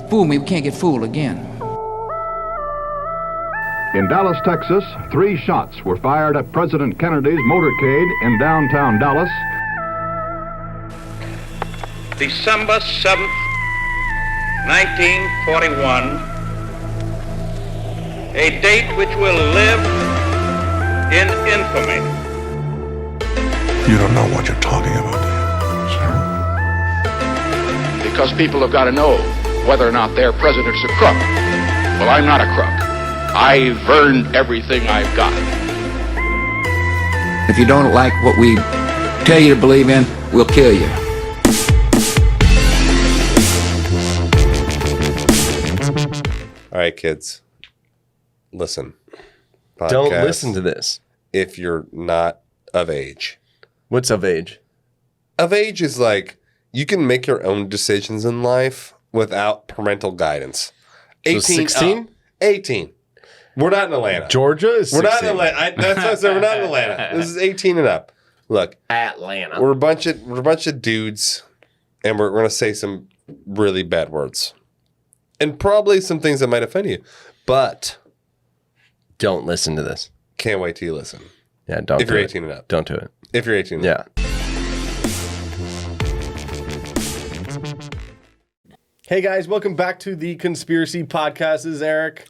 fool me, we can't get fooled again. In Dallas, Texas, 3 shots were fired at President Kennedy's motorcade in downtown Dallas. December 7th, 1941, a date which will live in infamy. You don't know what you're talking about, do you, sir? Because people have got to know whether or not their president's a crook. Well, I'm not a crook. I've earned everything I've got. If you don't like what we tell you to believe in, we'll kill you. All right, kids. Listen. Podcast, Don't listen to this. if you're not of age. What's of age? Of age is like you can make your own decisions in life without parental guidance. 18, 16? 18. We're not in Atlanta. Georgia is 16. We're not in Atlanta. That's what I said. We're not in Atlanta. This is 18 and up. Look, Atlanta. we're a bunch of dudes, and we're going to say some really bad words, and probably some things that might offend you. But Don't listen to this. can't wait till you listen. Yeah, don't. If do you're it. 18 and up. Don't do it. If you're 18 and up. Yeah. Hey guys, welcome back to the Conspiracy Podcast. This is Eric.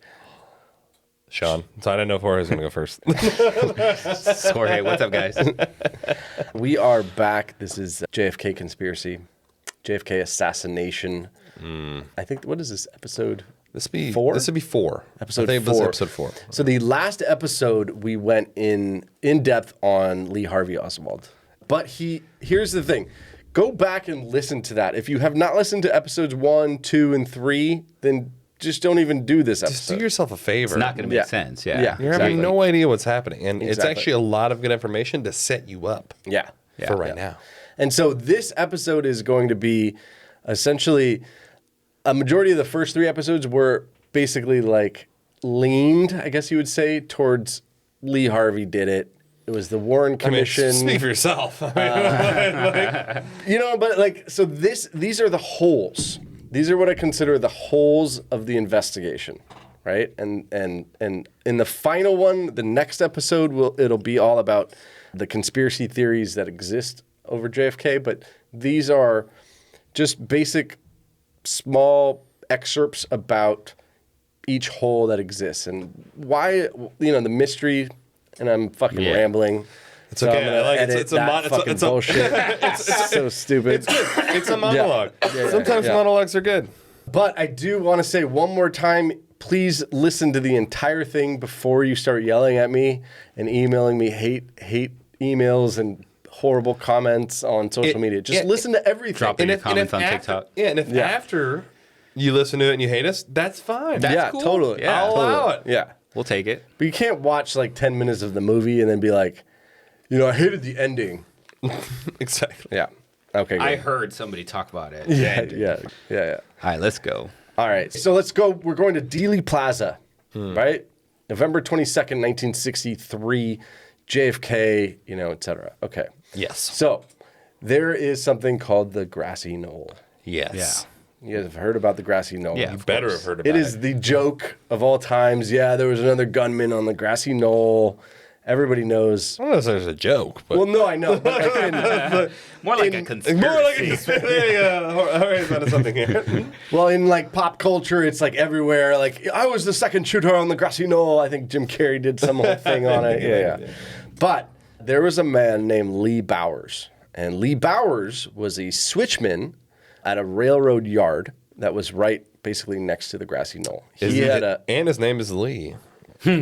Sean. So I don't know if Jorge's going to go first. Jorge, what's up, guys? We are back. This is JFK Conspiracy, JFK Assassination. I think, what is this, episode? This would be 4? This would be 4. Episode I think 4. It was episode 4. So the last episode, we went in depth on Lee Harvey Oswald. But here's the thing. Go back and listen to that. If you have not listened to episodes 1, 2, and 3, then just don't even do this episode. Just do yourself a favor. It's not going to make sense. Yeah. Yeah. You're having no idea what's happening. And it's Exactly. actually a lot of good information to set you up Yeah. for right now. And so this episode is going to be essentially a majority of the first 3 episodes were basically like leaned, I guess you would say, towards Lee Harvey did it. It was the Warren Commission. Speak for yourself. But like, so these are the holes. These are what I consider the holes of the investigation, right? And in the final one, the next episode it'll be all about the conspiracy theories that exist over JFK. But these are just basic, small excerpts about each hole that exists and why, the mystery. And I'm fucking rambling. It's okay. I'm gonna I like it. edit It's a that fucking bullshit. It's so stupid. It's good. It's a monologue. Yeah, Sometimes yeah. monologues are good. But I do want to say one more time, please listen to the entire thing before you start yelling at me and emailing me hate emails and horrible comments on social media. Just listen to everything. Drop in your comments on TikTok. Yeah, and if after you listen to it and you hate us, that's fine. Yeah, cool. totally. Yeah. I'll allow it. Yeah. We'll take it. But you can't watch like 10 minutes of the movie and then be like, I hated the ending. Exactly. Yeah. Okay, good. I heard somebody talk about it. Yeah. All right, let's go. All right, so let's go. We're going to Dealey Plaza, right? November 22nd, 1963, JFK, et cetera. Okay. Yes. So there is something called the Grassy Knoll. Yes. Yeah. You guys have heard about the Grassy Knoll. Yeah. You better have heard about It it. is the joke of all times. Yeah, there was another gunman on the Grassy Knoll. Everybody knows. I don't know if there's a joke, but Well, no, I know. But More like a conspiracy. more like a Jorge's onto something here. well, in like pop culture, it's like everywhere. Like, I was the second shooter on the Grassy Knoll. I think Jim Carrey did some whole thing on it. Yeah. But there was a man named Lee Bowers. And Lee Bowers was a switchman at a railroad yard that was right basically next to the Grassy Knoll. He had and his name is Lee. Hold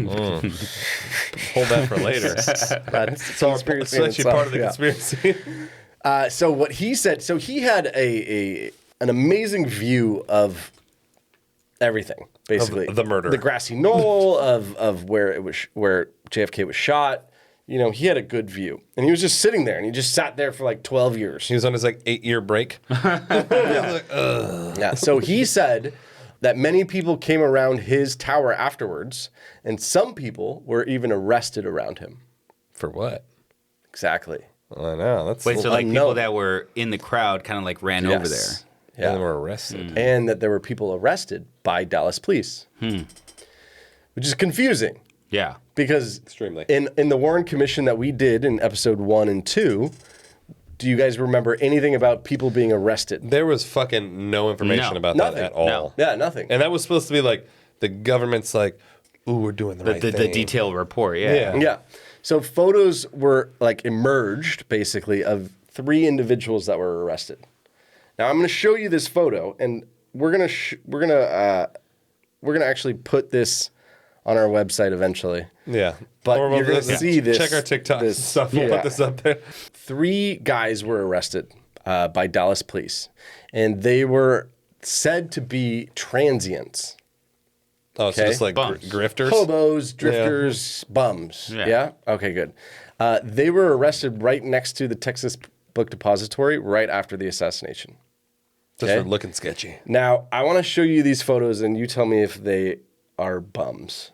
that for later. that's It's actually part of the conspiracy. So what he said, so he had an amazing view of everything, basically. Of the murder. The Grassy Knoll, of where JFK was shot. He had a good view. And he was just sitting there, and he just sat there for like 12 years. He was on his 8-year break. Yeah. So he said that many people came around his tower afterwards, and some people were even arrested around him. For what? Exactly. I know. That's Wait, so like unknown. people that were in the crowd kind of like ran over there. Yeah. And they were arrested. And that there were people arrested by Dallas police, which is confusing. Yeah. Because Extremely. in the Warren Commission that we did in episode 1 and 2, do you guys remember anything about people being arrested? There was fucking no information No. about Nothing. that at all. No. Yeah, nothing. And that was supposed to be like the government's like, ooh, we're doing the right The thing. detailed report. Yeah. Yeah. So photos were like emerged basically of 3 individuals that were arrested. Now I'm going to show you this photo, and we're gonna actually put this on our website eventually. Yeah. But Or we'll you're gonna just see this. Check our TikTok and this- stuff. We'll yeah. put this up there. 3 guys were arrested by Dallas police, and they were said to be transients. Oh, so Okay. just like Bums. grifters? Hobos, drifters, bums. Yeah. Yeah? Okay, good. They were arrested right next to the Texas Book Depository right after the assassination. Just Okay. for looking sketchy. Now, I want to show you these photos, and you tell me if they are bums.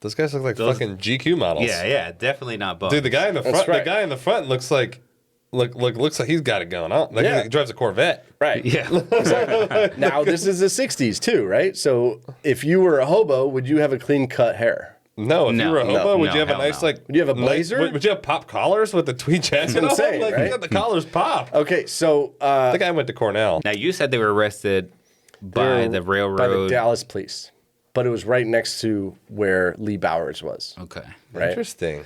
Those guys look like fucking GQ models. Yeah. Definitely not bums. Dude, the guy in the That's front, right. the guy in the front looks like he's got it going on. Like Yeah. he drives a Corvette. Right. Yeah. Now, this is the 60s too, right? So if you were a hobo, would you have a clean-cut hair? No, if No, you were a hobo, would no, you have a hell nice no. like? Would you have a nice- blazer? would you have pop collars with the tweed jacket? what I'm on? saying, Like, right? yeah, the collars pop. Okay, so The guy went to Cornell. Now you said they were arrested by the railroad. by the Dallas police, but it was right next to where Lee Bowers was. Okay. Right? Interesting.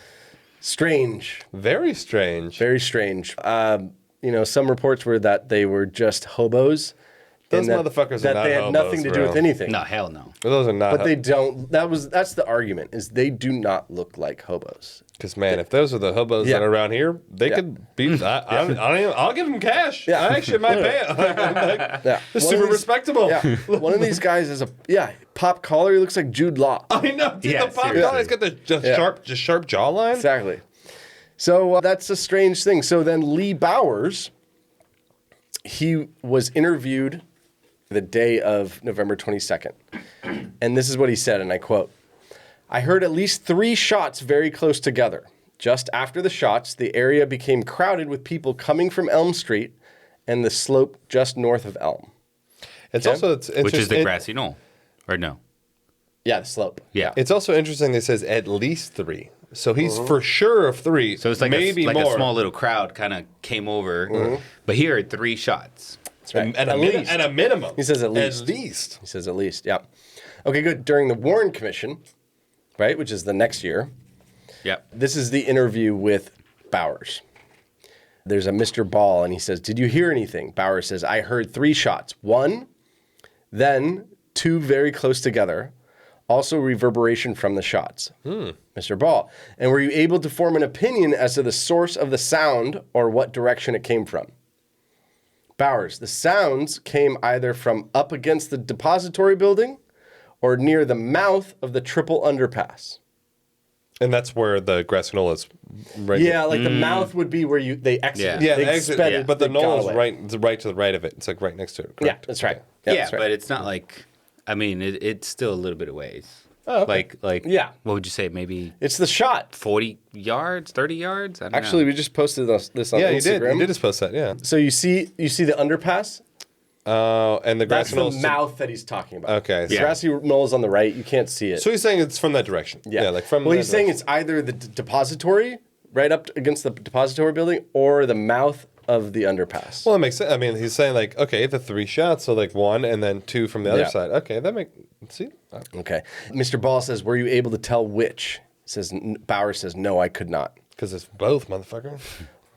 Strange. Very strange. Very strange. Some reports were that they were just hobos. Those and motherfuckers that are not they had hobos, nothing to do bro. with anything. No, hell no. Those are not. But they don't. That's the argument. Is they do not look like hobos. Because man, if those are the hobos Yeah. that are around here, they Yeah. could be. I'll give them cash. Yeah. I actually might pay it. Yeah, They're One super of these- respectable. Yeah, one of these guys is pop collar. He looks like Jude Law. I know. Dude, Yeah, the pop seriously. collar, he's got the sharp jawline. Exactly. So that's a strange thing. So then Lee Bowers, he was interviewed the day of November 22nd. And this is what he said, and I quote, "I heard at least 3 shots very close together. Just after the shots, the area became crowded with people coming from Elm Street and the slope just north of Elm." It's Okay. also it's Which is the it- grassy knoll. Or no? Yeah, the slope. Yeah. It's also interesting. That it says at least 3, so he's for sure of 3. So it's like maybe a more. small little crowd kind of came over. But here are 3 shots. That's right. At a minimum. He says at least. At least. He says at least, yeah. Okay, good. During the Warren Commission, right, which is the next year, Yep. this is the interview with Bowers. There's a Mr. Ball, and he says, "Did you hear anything?" Bowers says, "I heard 3 shots. 1, then 2 very close together. Also reverberation from the shots." Mr. Ball, "And were you able to form an opinion as to the source of the sound or what direction it came from?" Bowers, "The sounds came either from up against the depository building or near the mouth of the triple underpass." And that's where the grassy knoll is. Right. Yeah, like the mouth would be where they exit. Yeah. Yeah, they the exit, sped- but the they got knoll is away. right to the right of it. It's like right next to it. Yeah, Correct? that's right. Yeah, that's right. but it's not like, I mean, it's still a little bit of ways. Oh, okay. Like, Yeah. what would you say? Maybe It's the shot. 40 yards, 30 yards? I don't Actually, know. we just posted this on Yeah, you Instagram. did. You did just post that. Yeah. So you see the underpass? And the That's grassy the knoll. mouth that he's talking about. Okay. The So, grassy knoll is on the right. You can't see it. so he's saying it's from that direction. Yeah, like from. Well, that he's saying direction. it's either the depository, right up against the depository building, or the mouth of the underpass. Well, that makes sense. I mean, he's saying like, okay, the 3 shots, so like 1 and then 2 from the other Yeah. side. Okay, that make see. Okay. Mr. Ball says, "Were you able to tell which?" Bauer says, "No, I could not." Because it's both, motherfucker.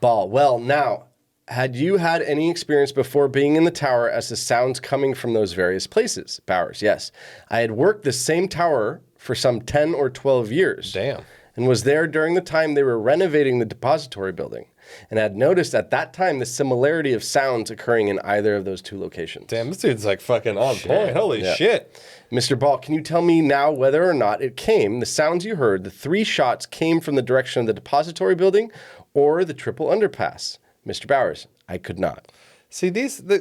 Ball, "Well, now, had you had any experience before being in the tower as to sounds coming from those various places?" Bowers, "Yes. I had worked the same tower for some 10 or 12 years. Damn. And was there during the time they were renovating the depository building, and had noticed at that time the similarity of sounds occurring in either of those 2 locations." Damn, this dude's like fucking on point. Holy Yeah. shit. Mr. Ball, "Can you tell me now whether or not it came, the sounds you heard, the 3 shots came from the direction of the depository building or the triple underpass?" Mr. Bowers, "I could not." See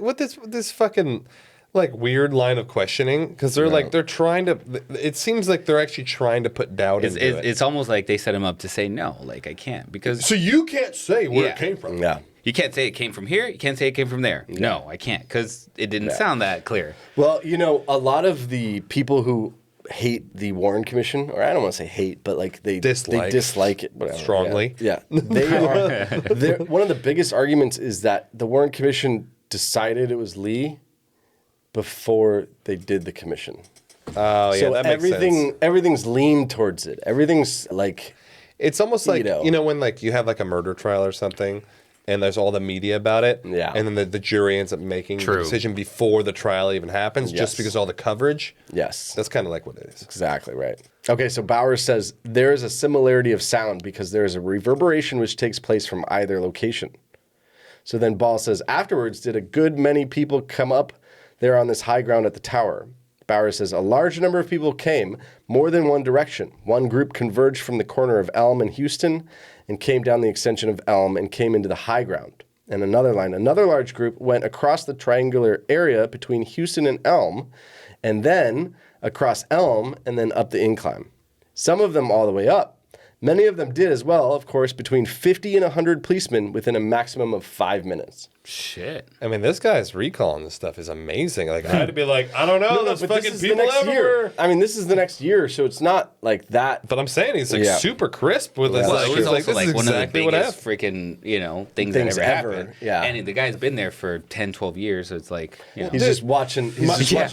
what this fucking like weird line of questioning because they're like they're trying to. It seems like they're actually trying to put doubt into it. It's almost like they set him up to say no. Like, I can't because So you can't say where Yeah. it came from. Yeah. You can't say it came from here. You can't say it came from there. No, I can't because it didn't sound that clear. Well, a lot of the people who hate the Warren Commission, or I don't want to say hate, but like they dislike it whatever. Strongly. Yeah, they are. One of the biggest arguments is that the Warren Commission decided it was Lee before they did the commission. Oh, yeah, So that makes sense. everything's leaned towards it. Everything's like It's almost like, when like you have like a murder trial or something and there's all the media about it. Yeah. And then the jury ends up making the decision before the trial even happens just because all the coverage. Yes. That's kind of like what it is. Exactly right. Okay, so Bowers says there is a similarity of sound because there is a reverberation which takes place from either location. So then Ball says, afterwards, did a good many people come up there on this high ground at the tower? Bowers says, a large number of people came, more than one direction. One group converged from the corner of Elm and Houston and came down the extension of Elm and came into the high ground. And another large group went across the triangular area between Houston and Elm, and then across Elm and then up the incline. Some of them all the way up. Many of them did as well, of course, between 50 and 100 policemen within a maximum of 5 minutes. Shit. I mean, this guy's recall on this stuff is amazing. Like, I had to be like, I don't know, there's fucking people everywhere. I mean, this is the next year, so it's not like that. But I'm saying he's like super crisp with this. Well, it was also this like one exactly of the biggest freaking, things that ever happened. Yeah. And the guy's been there for 10, 12 years, so it's like, He's just watching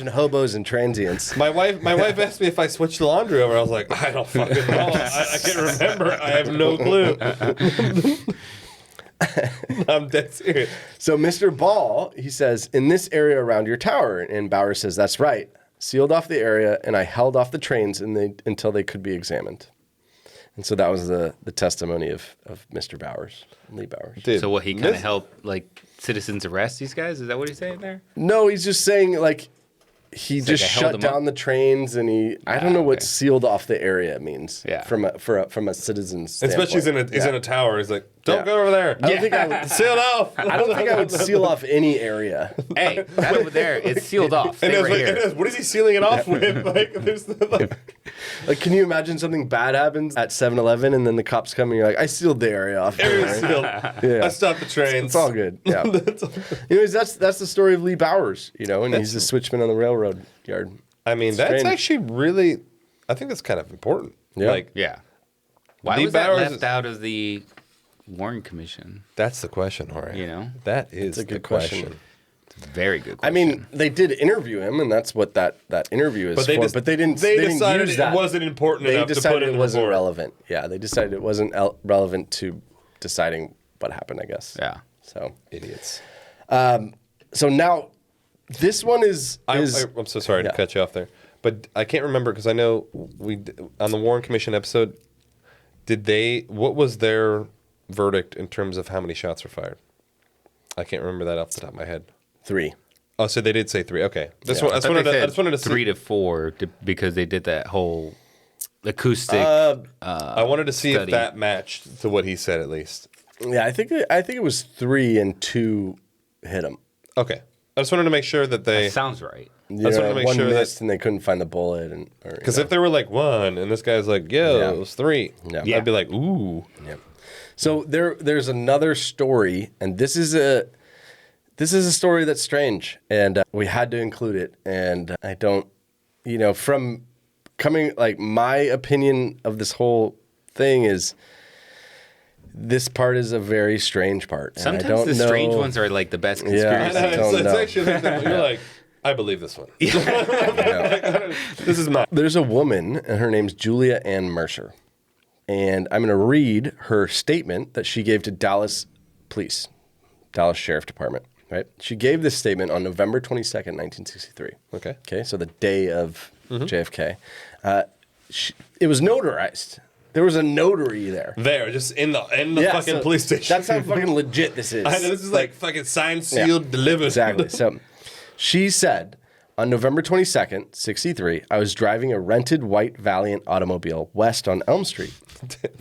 hobos and transients. My wife asked me if I switched the laundry over. I was like, I don't fucking know. I can't remember. I have no clue. I'm dead serious. So Mr. Ball, he says, in this area around your tower, and Bowers says, that's right. Sealed off the area, and I held off the trains until they could be examined. And so that was the testimony of Mr. Bowers, Lee Bowers. Dude, so what, he kind of helped, like, citizens arrest these guys? Is that what he's saying there? No, he's just saying, like, he It's just like I held shut them down the trains, and I don't know what sealed off the area means. Yeah. From a citizen's standpoint. Especially he's in a tower. He's like, don't go over there. I don't think I would seal off. I don't think I would seal off any area. Hey, that over there, it's sealed off. Stay right here. What is he sealing it off with? Like, can you imagine something bad happens at 7-Eleven and then the cops come and you're like, I sealed the area off. Area's sealed. I stopped the trains. It's all good. Yeah. Anyways, that's the story of Lee Bowers, and he's a switchman on the railroad yard. I mean, that's actually really, I think that's kind of important. Yeah. Like, Why Lee was that Bowers left out of the Warren Commission? That's the question, all right. That is a good question. It's a very good question. I mean, they did interview him, and that's what that interview is for. But they didn't. They decided didn't use that. It wasn't important They enough to put decided in it wasn't report. relevant. Yeah, they decided it wasn't relevant to deciding what happened, I guess. Yeah. So idiots. So now, this one is. I'm so sorry to cut you off there, but I can't remember because I know on the Warren Commission episode, what was their verdict in terms of how many shots were fired? I can't remember that off the top of my head. 3. Oh, so they did say 3. Okay, I just wanted to 3 to 4 because they did that whole acoustic. I wanted to see study. if that matched to what he said at least. Yeah, I think it was 3 and 2 hit him. Okay, I just wanted to make sure that they. That sounds right. I just wanted to make one sure missed and they couldn't find the bullet, because if they were like 1 and this guy's like, it was 3, I'd be like, ooh. Yeah. So there's another story, and this is a story that's strange, and we had to include it. And I don't, from coming, like, my opinion of this whole thing is this part is a very strange part. Sometimes I don't the know, strange ones are like the best conspiracy. It's actually you're like, I believe this one. This is not. There's a woman, and her name's Julia Ann Mercer. And I'm going to read her statement that she gave to Dallas Police, Dallas Sheriff Department, right? She gave this statement on November 22nd, 1963. Okay, so the day of JFK. It was notarized. There was a notary there. Just in the fucking police station. That's how fucking legit this is. I know, this is like fucking signed, sealed, delivered. Exactly. So she said, on November 22nd, 63, I was driving a rented white Valiant automobile west on Elm Street.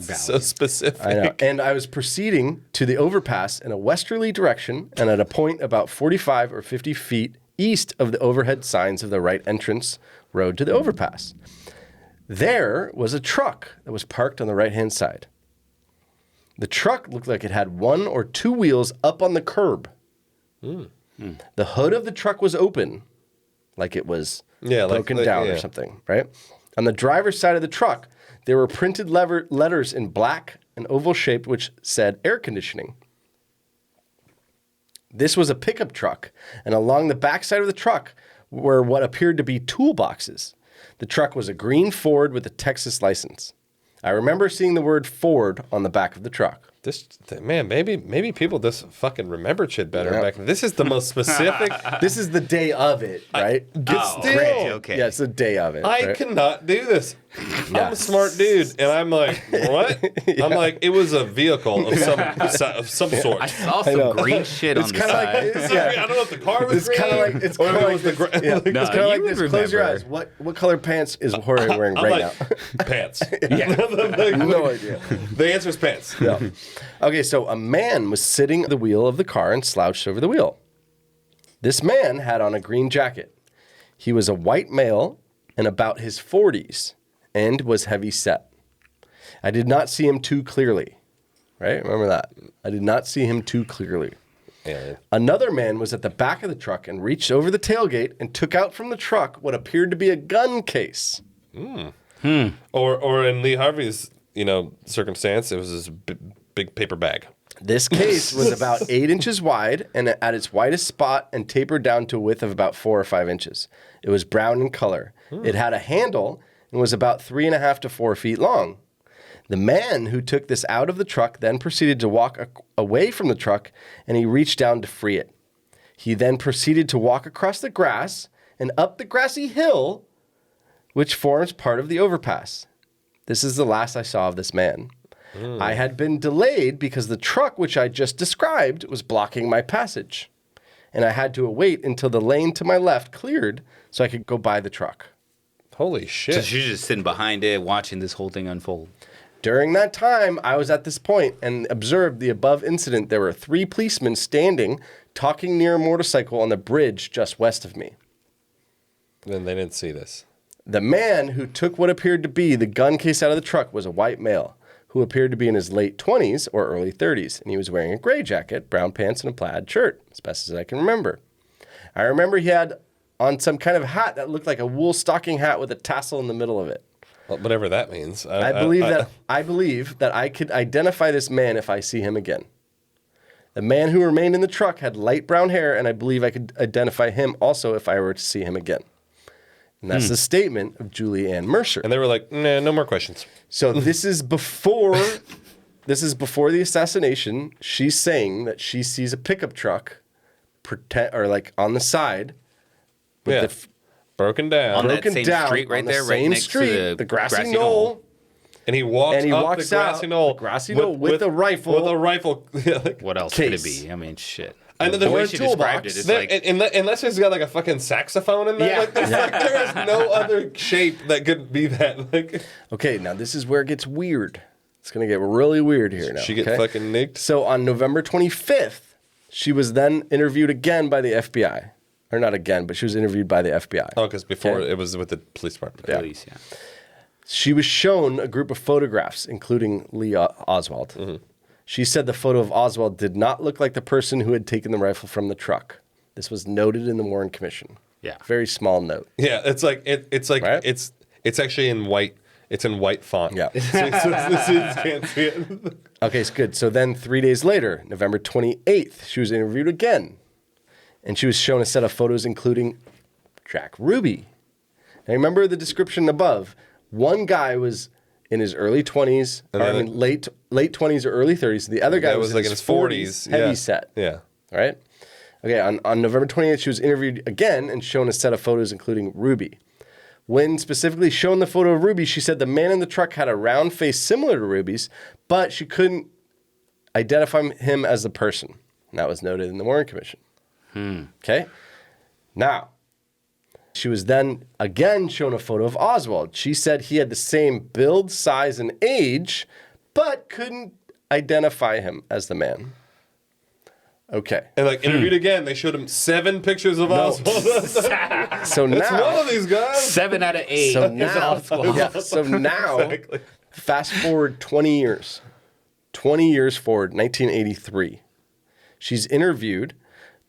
So specific. I know. And I was proceeding to the overpass in a westerly direction and at a point about 45 or 50 feet east of the overhead signs of the right entrance road to the overpass. There was a truck that was parked on the right-hand side. The truck looked like it had one or two wheels up on the curb. The hood of the truck was open, like it was broken down or something, right? On the driver's side of the truck, there were printed letters in black and oval shape which said air conditioning. This was a pickup truck, and along the backside of the truck were what appeared to be toolboxes. The truck was a green Ford with a Texas license. I remember seeing the word Ford on the back of the truck. Maybe people just fucking remembered shit better back then. This is the most specific. This is the day of it, right? Okay. Yeah, it's the day of it. I cannot do this. I'm a smart dude, and I'm like, what? I'm like, it was a vehicle of some sort. I saw some green shit on the side. I don't know if the car was green. It's kind of like No, it's kind of like you this. would Close your eyes. remember. What color pants is Jorge wearing right now? Pants. No idea. The answer is pants. Yeah. Okay, so a man was sitting at the wheel of the car and slouched over the wheel. This man had on a green jacket. He was a white male in about his 40s and was heavy set. I did not see him too clearly. Right? Remember that. I did not see him too clearly. Yeah. Another man was at the back of the truck and reached over the tailgate and took out from the truck what appeared to be a gun case. Or in Lee Harvey's, circumstance, it was this big paper bag. This case was about 8 inches wide and at its widest spot and tapered down to a width of about 4 or 5 inches. It was brown in color. It had a handle and was about 3.5 to 4 feet long. The man who took this out of the truck then proceeded to walk away from the truck, and he reached down to free it. He then proceeded to walk across the grass and up the grassy hill, which forms part of the overpass. This is the last I saw of this man. I had been delayed because the truck, which I just described, was blocking my passage, and I had to wait until the lane to my left cleared so I could go by the truck. Holy shit. So she's just sitting behind it, watching this whole thing unfold. During that time, I was at this point and observed the above incident. There were 3 policemen standing, talking near a motorcycle on the bridge just west of me. Then they didn't see this. The man who took what appeared to be the gun case out of the truck was a white male who appeared to be in his late 20s or early 30s, and he was wearing a gray jacket, brown pants, and a plaid shirt, as best as I can remember. I remember he had on some kind of hat that looked like a wool stocking hat with a tassel in the middle of it. Well, whatever that means. I believe that I could identify this man if I see him again. The man who remained in the truck had light brown hair, and I believe I could identify him also if I were to see him again. And that's the statement of Julie Ann Mercer. And they were like, nah, no more questions. So this is before the assassination. She's saying that she sees a pickup truck on the side with broken down. On that same street right there, right next to the grassy knoll. And he walks up the grassy knoll. With a rifle. With a rifle. What else case. could it be? I mean, shit. And The way she described it, it's like... Unless he's got like a fucking saxophone in there. Yeah. There is no other shape that could be that. Okay, now this is where it gets weird. It's going to get really weird here now. She get fucking nicked. So on November 25th, she was then interviewed again by the FBI. Or not again, but she was interviewed by the FBI. Oh, because before it was with the police department. Police, yeah. She was shown a group of photographs, including Lee Oswald. Mm-hmm. She said the photo of Oswald did not look like the person who had taken the rifle from the truck. This was noted in the Warren Commission. Yeah. Very small note. Yeah, it's like Right? it's actually in white. It's in white font. Yeah. So you can't see it. Okay, it's good. So then 3 days later, November 28th, she was interviewed again. And she was shown a set of photos including Jack Ruby. Now remember the description above. One guy was in his early 20s, late 20s or early 30s. The other guy was like in his 40s, heavy set. Yeah. Right? Okay, on November 28th, she was interviewed again and shown a set of photos including Ruby. When specifically shown the photo of Ruby, she said the man in the truck had a round face similar to Ruby's, but she couldn't identify him as the person. And that was noted in the Warren Commission. Okay? Now, she was then again shown a photo of Oswald. She said he had the same build, size, and age, but couldn't identify him as the man. Okay. And interviewed again, they showed him 7 pictures of Oswald. So now, it's one of these guys. 7 out of 8. So now, Exactly. fast forward 20 years. 20 years forward, 1983. She's interviewed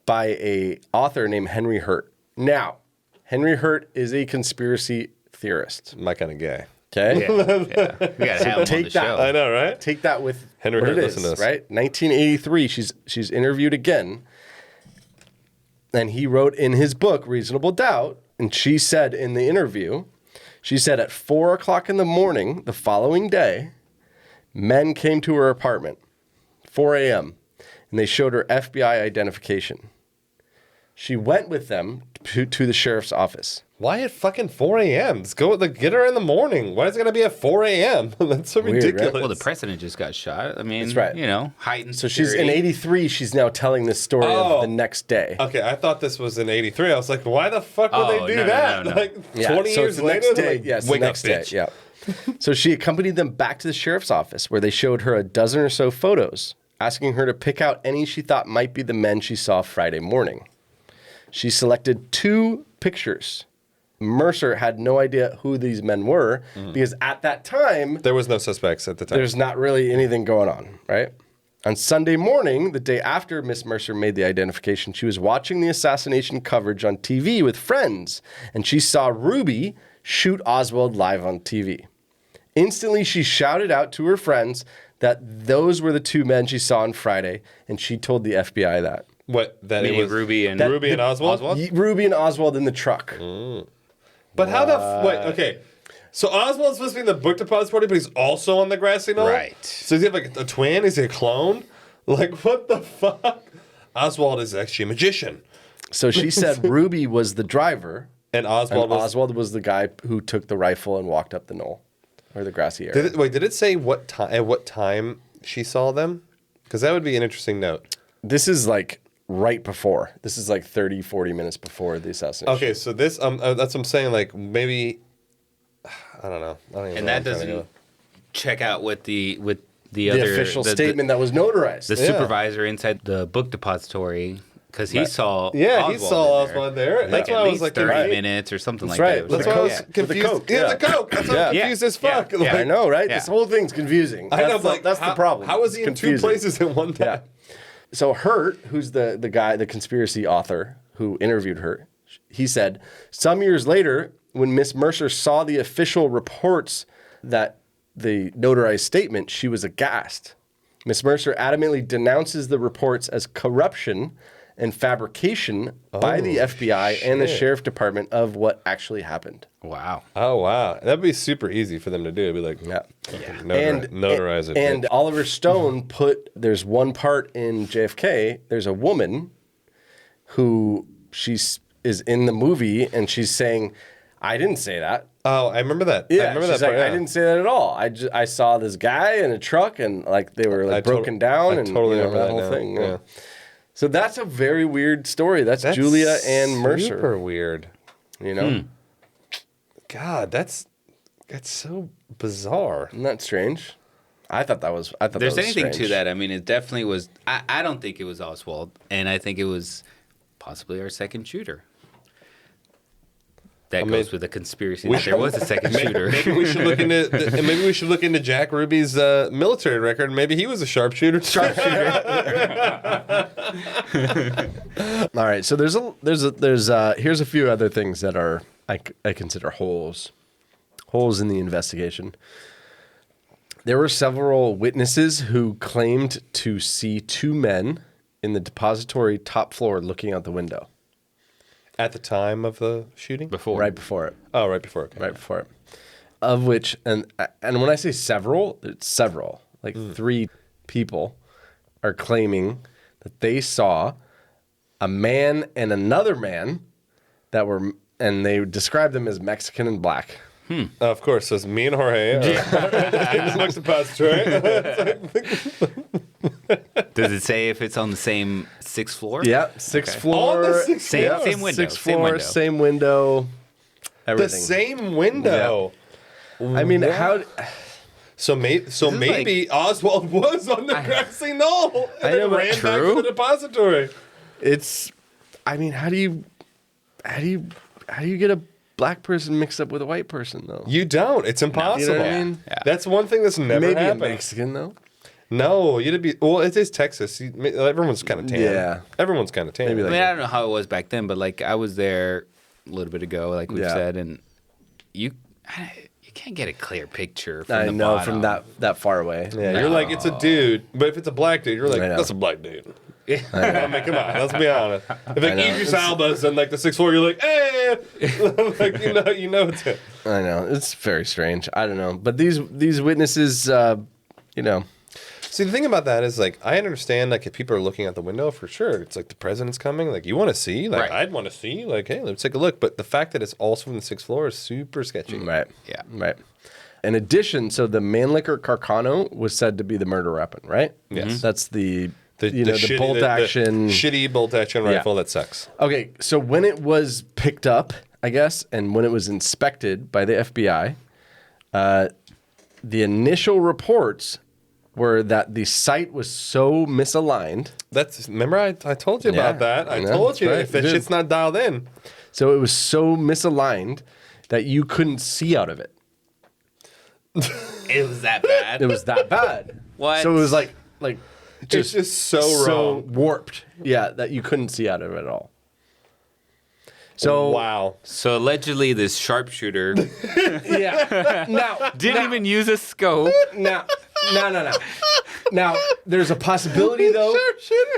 by a author named Henry Hurt. Now, Henry Hurt is a conspiracy theorist. My kind of guy. Okay? Yeah. We got to have him on take the that. show. I know, right? Take that with Henry what Hurt, it is, listen to this. right? 1983, she's interviewed again. And he wrote in his book, Reasonable Doubt, and she said in the interview, she said at 4 o'clock in the morning the following day, men came to her apartment, 4 a.m., and they showed her FBI identification. She went with them to the sheriff's office. Why at fucking 4 a.m.? Let's go get her in the morning. Why is it going to be at 4 a.m.? That's so Weird, ridiculous. right? Well, the president just got shot. I mean, That's right. you know, heightened So she's in security. 83, she's now telling this story Oh. of the next day. Okay, I thought this was in 83. I was like, why the fuck would they do no, that? no, no. Like, Yeah, 20 so years it's the later? next day. Like, Yes, wake the up, next day. bitch. Yeah. So she accompanied them back to the sheriff's office where they showed her a dozen or so photos, asking her to pick out any she thought might be the men she saw Friday morning. She selected 2 pictures. Mercer had no idea who these men were because at that time, There was no suspects at the time. there's not really anything going on, right? On Sunday morning, the day after Miss Mercer made the identification, she was watching the assassination coverage on TV with friends, and she saw Ruby shoot Oswald live on TV. Instantly, she shouted out to her friends that those were the 2 men she saw on Friday, and she told the FBI that. What? That it Meaning was Ruby and Ruby and Oswald? Ruby and Oswald in the truck. But how the wait? Okay, so Oswald's supposed to be in the book depository, but he's also on the grassy knoll. Right. So is he like a twin? Is he a clone? Like what the fuck? Oswald is actually a magician, So she said Ruby was the driver, and Oswald and was. Oswald was the guy who took the rifle and walked up the knoll, or the grassy area. Did it say what time? At what time she saw them? Because that would be an interesting note. This is like right before. This is like 30, 40 minutes before the assassination. Okay, so this that's what I'm saying. Like maybe I don't know. I don't even And know that where I'm trying to doesn't go. check out with the The other official statement that was notarized. the supervisor inside the book depository because he saw Yeah, he Oswald saw in there. Oswald there. Like That's at why I was least like 30 right? minutes or something That's like right. that. It was That's like, why I was yeah. With confused. the Coke, Yeah, yeah. the Coke. That's why I'm Yeah. confused as Yeah. fuck. Yeah. Like, I know, right? Yeah. This whole thing's confusing. I know, That's, like, that's the problem. How is he It's in 2 confusing. places at one time? Yeah. So Hurt, who's the guy, the conspiracy author who interviewed her, he said, some years later, when Miss Mercer saw the official reports that the notarized statement, she was aghast. Miss Mercer adamantly denounces the reports as corruption and fabrication by the FBI and the sheriff department of what actually happened. Wow. Oh wow, that'd be super easy for them to do. It'd be like, notarize it. And bitch. Oliver Stone there's one part in JFK, there's a woman who is in the movie and she's saying, I didn't say that. Oh, I remember that. Yeah, I remember she's that part. like, Yeah. I didn't say that at all. I saw this guy in a truck and like they were like broken down I and totally you know, remember that that whole now. thing. Yeah. So that's a very weird story. That's Julia and Mercer. Super weird. You know, God, that's so bizarre. isn't that strange? I thought that was. There's that was anything to strange. that. I mean, it definitely was. I don't think it was Oswald, and I think it was possibly our second shooter. That goes with the conspiracy that there was a second shooter. Maybe we should look into Jack Ruby's military record. Maybe he was a sharpshooter. All right, so here's a few other things that are I consider holes in the investigation. There were several witnesses who claimed to see 2 men in the depository top floor looking out the window At the time of the shooting? right before it. Oh, right before. Okay. Right before it. Of which, and when I say several, it's several. Like 3 people are claiming that they saw a man and another man that were, and they described them as Mexican and black. Of course, so it's me and Jorge. In the book depository. Does it say if it's on the same 6th floor? Yeah, 6th floor. On the 6th Same- floor. same window, 6th same floor, window. same window. The Everything. same window. I mean, how? So maybe Oswald was on the grassy knoll and I know, then but ran back to true. the depository. It's. I mean, how do you get a black person mixed up with a white person though? You don't. It's impossible. You know what I mean? Yeah. That's one thing that's never Maybe happened. a Mexican though. No, you'd be. Well, it is Texas. Everyone's kind of tan. Yeah. Everyone's kind of tan. Maybe I like- mean, I don't know how it was back then, but like I was there a little bit ago, like we've Yeah. said, and you can't get a clear picture from I the know bottom. from that far away. Yeah, you're like, it's a dude. But if it's a black dude, you're like, I know. that's a black dude. I mean, come on, let's be honest. If like know. Idris Elba's in like the 6'4", you're like, hey, like you know it's him. I know. It's very strange. I don't know. But these witnesses, you know. See, the thing about that is, like, I understand, like, if people are looking out the window, for sure, it's like the president's coming, like, you want to see, like, Right. I'd want to see, like, hey, let's take a look. But the fact that it's also from the 6th floor is super sketchy. Right. Yeah. Right. In addition, so the Mannlicher Carcano was said to be the murder weapon, right? Yes. That's the shitty- bolt action. the shitty bolt action rifle that sucks. Okay, so when it was picked up, I guess, and when it was inspected by the FBI, the initial reports were that the sight was so misaligned. Remember I told you about that. I Yeah, told you that's right, if that you did. shit's not dialed in. So it was so misaligned that you couldn't see out of it. It was that bad. It was that bad. What? So it was like It's just so wrong. warped. Yeah, that you couldn't see out of it at all. So Wow. So allegedly, this sharpshooter yeah. Now didn't even use a scope. No. Now, there's a possibility though.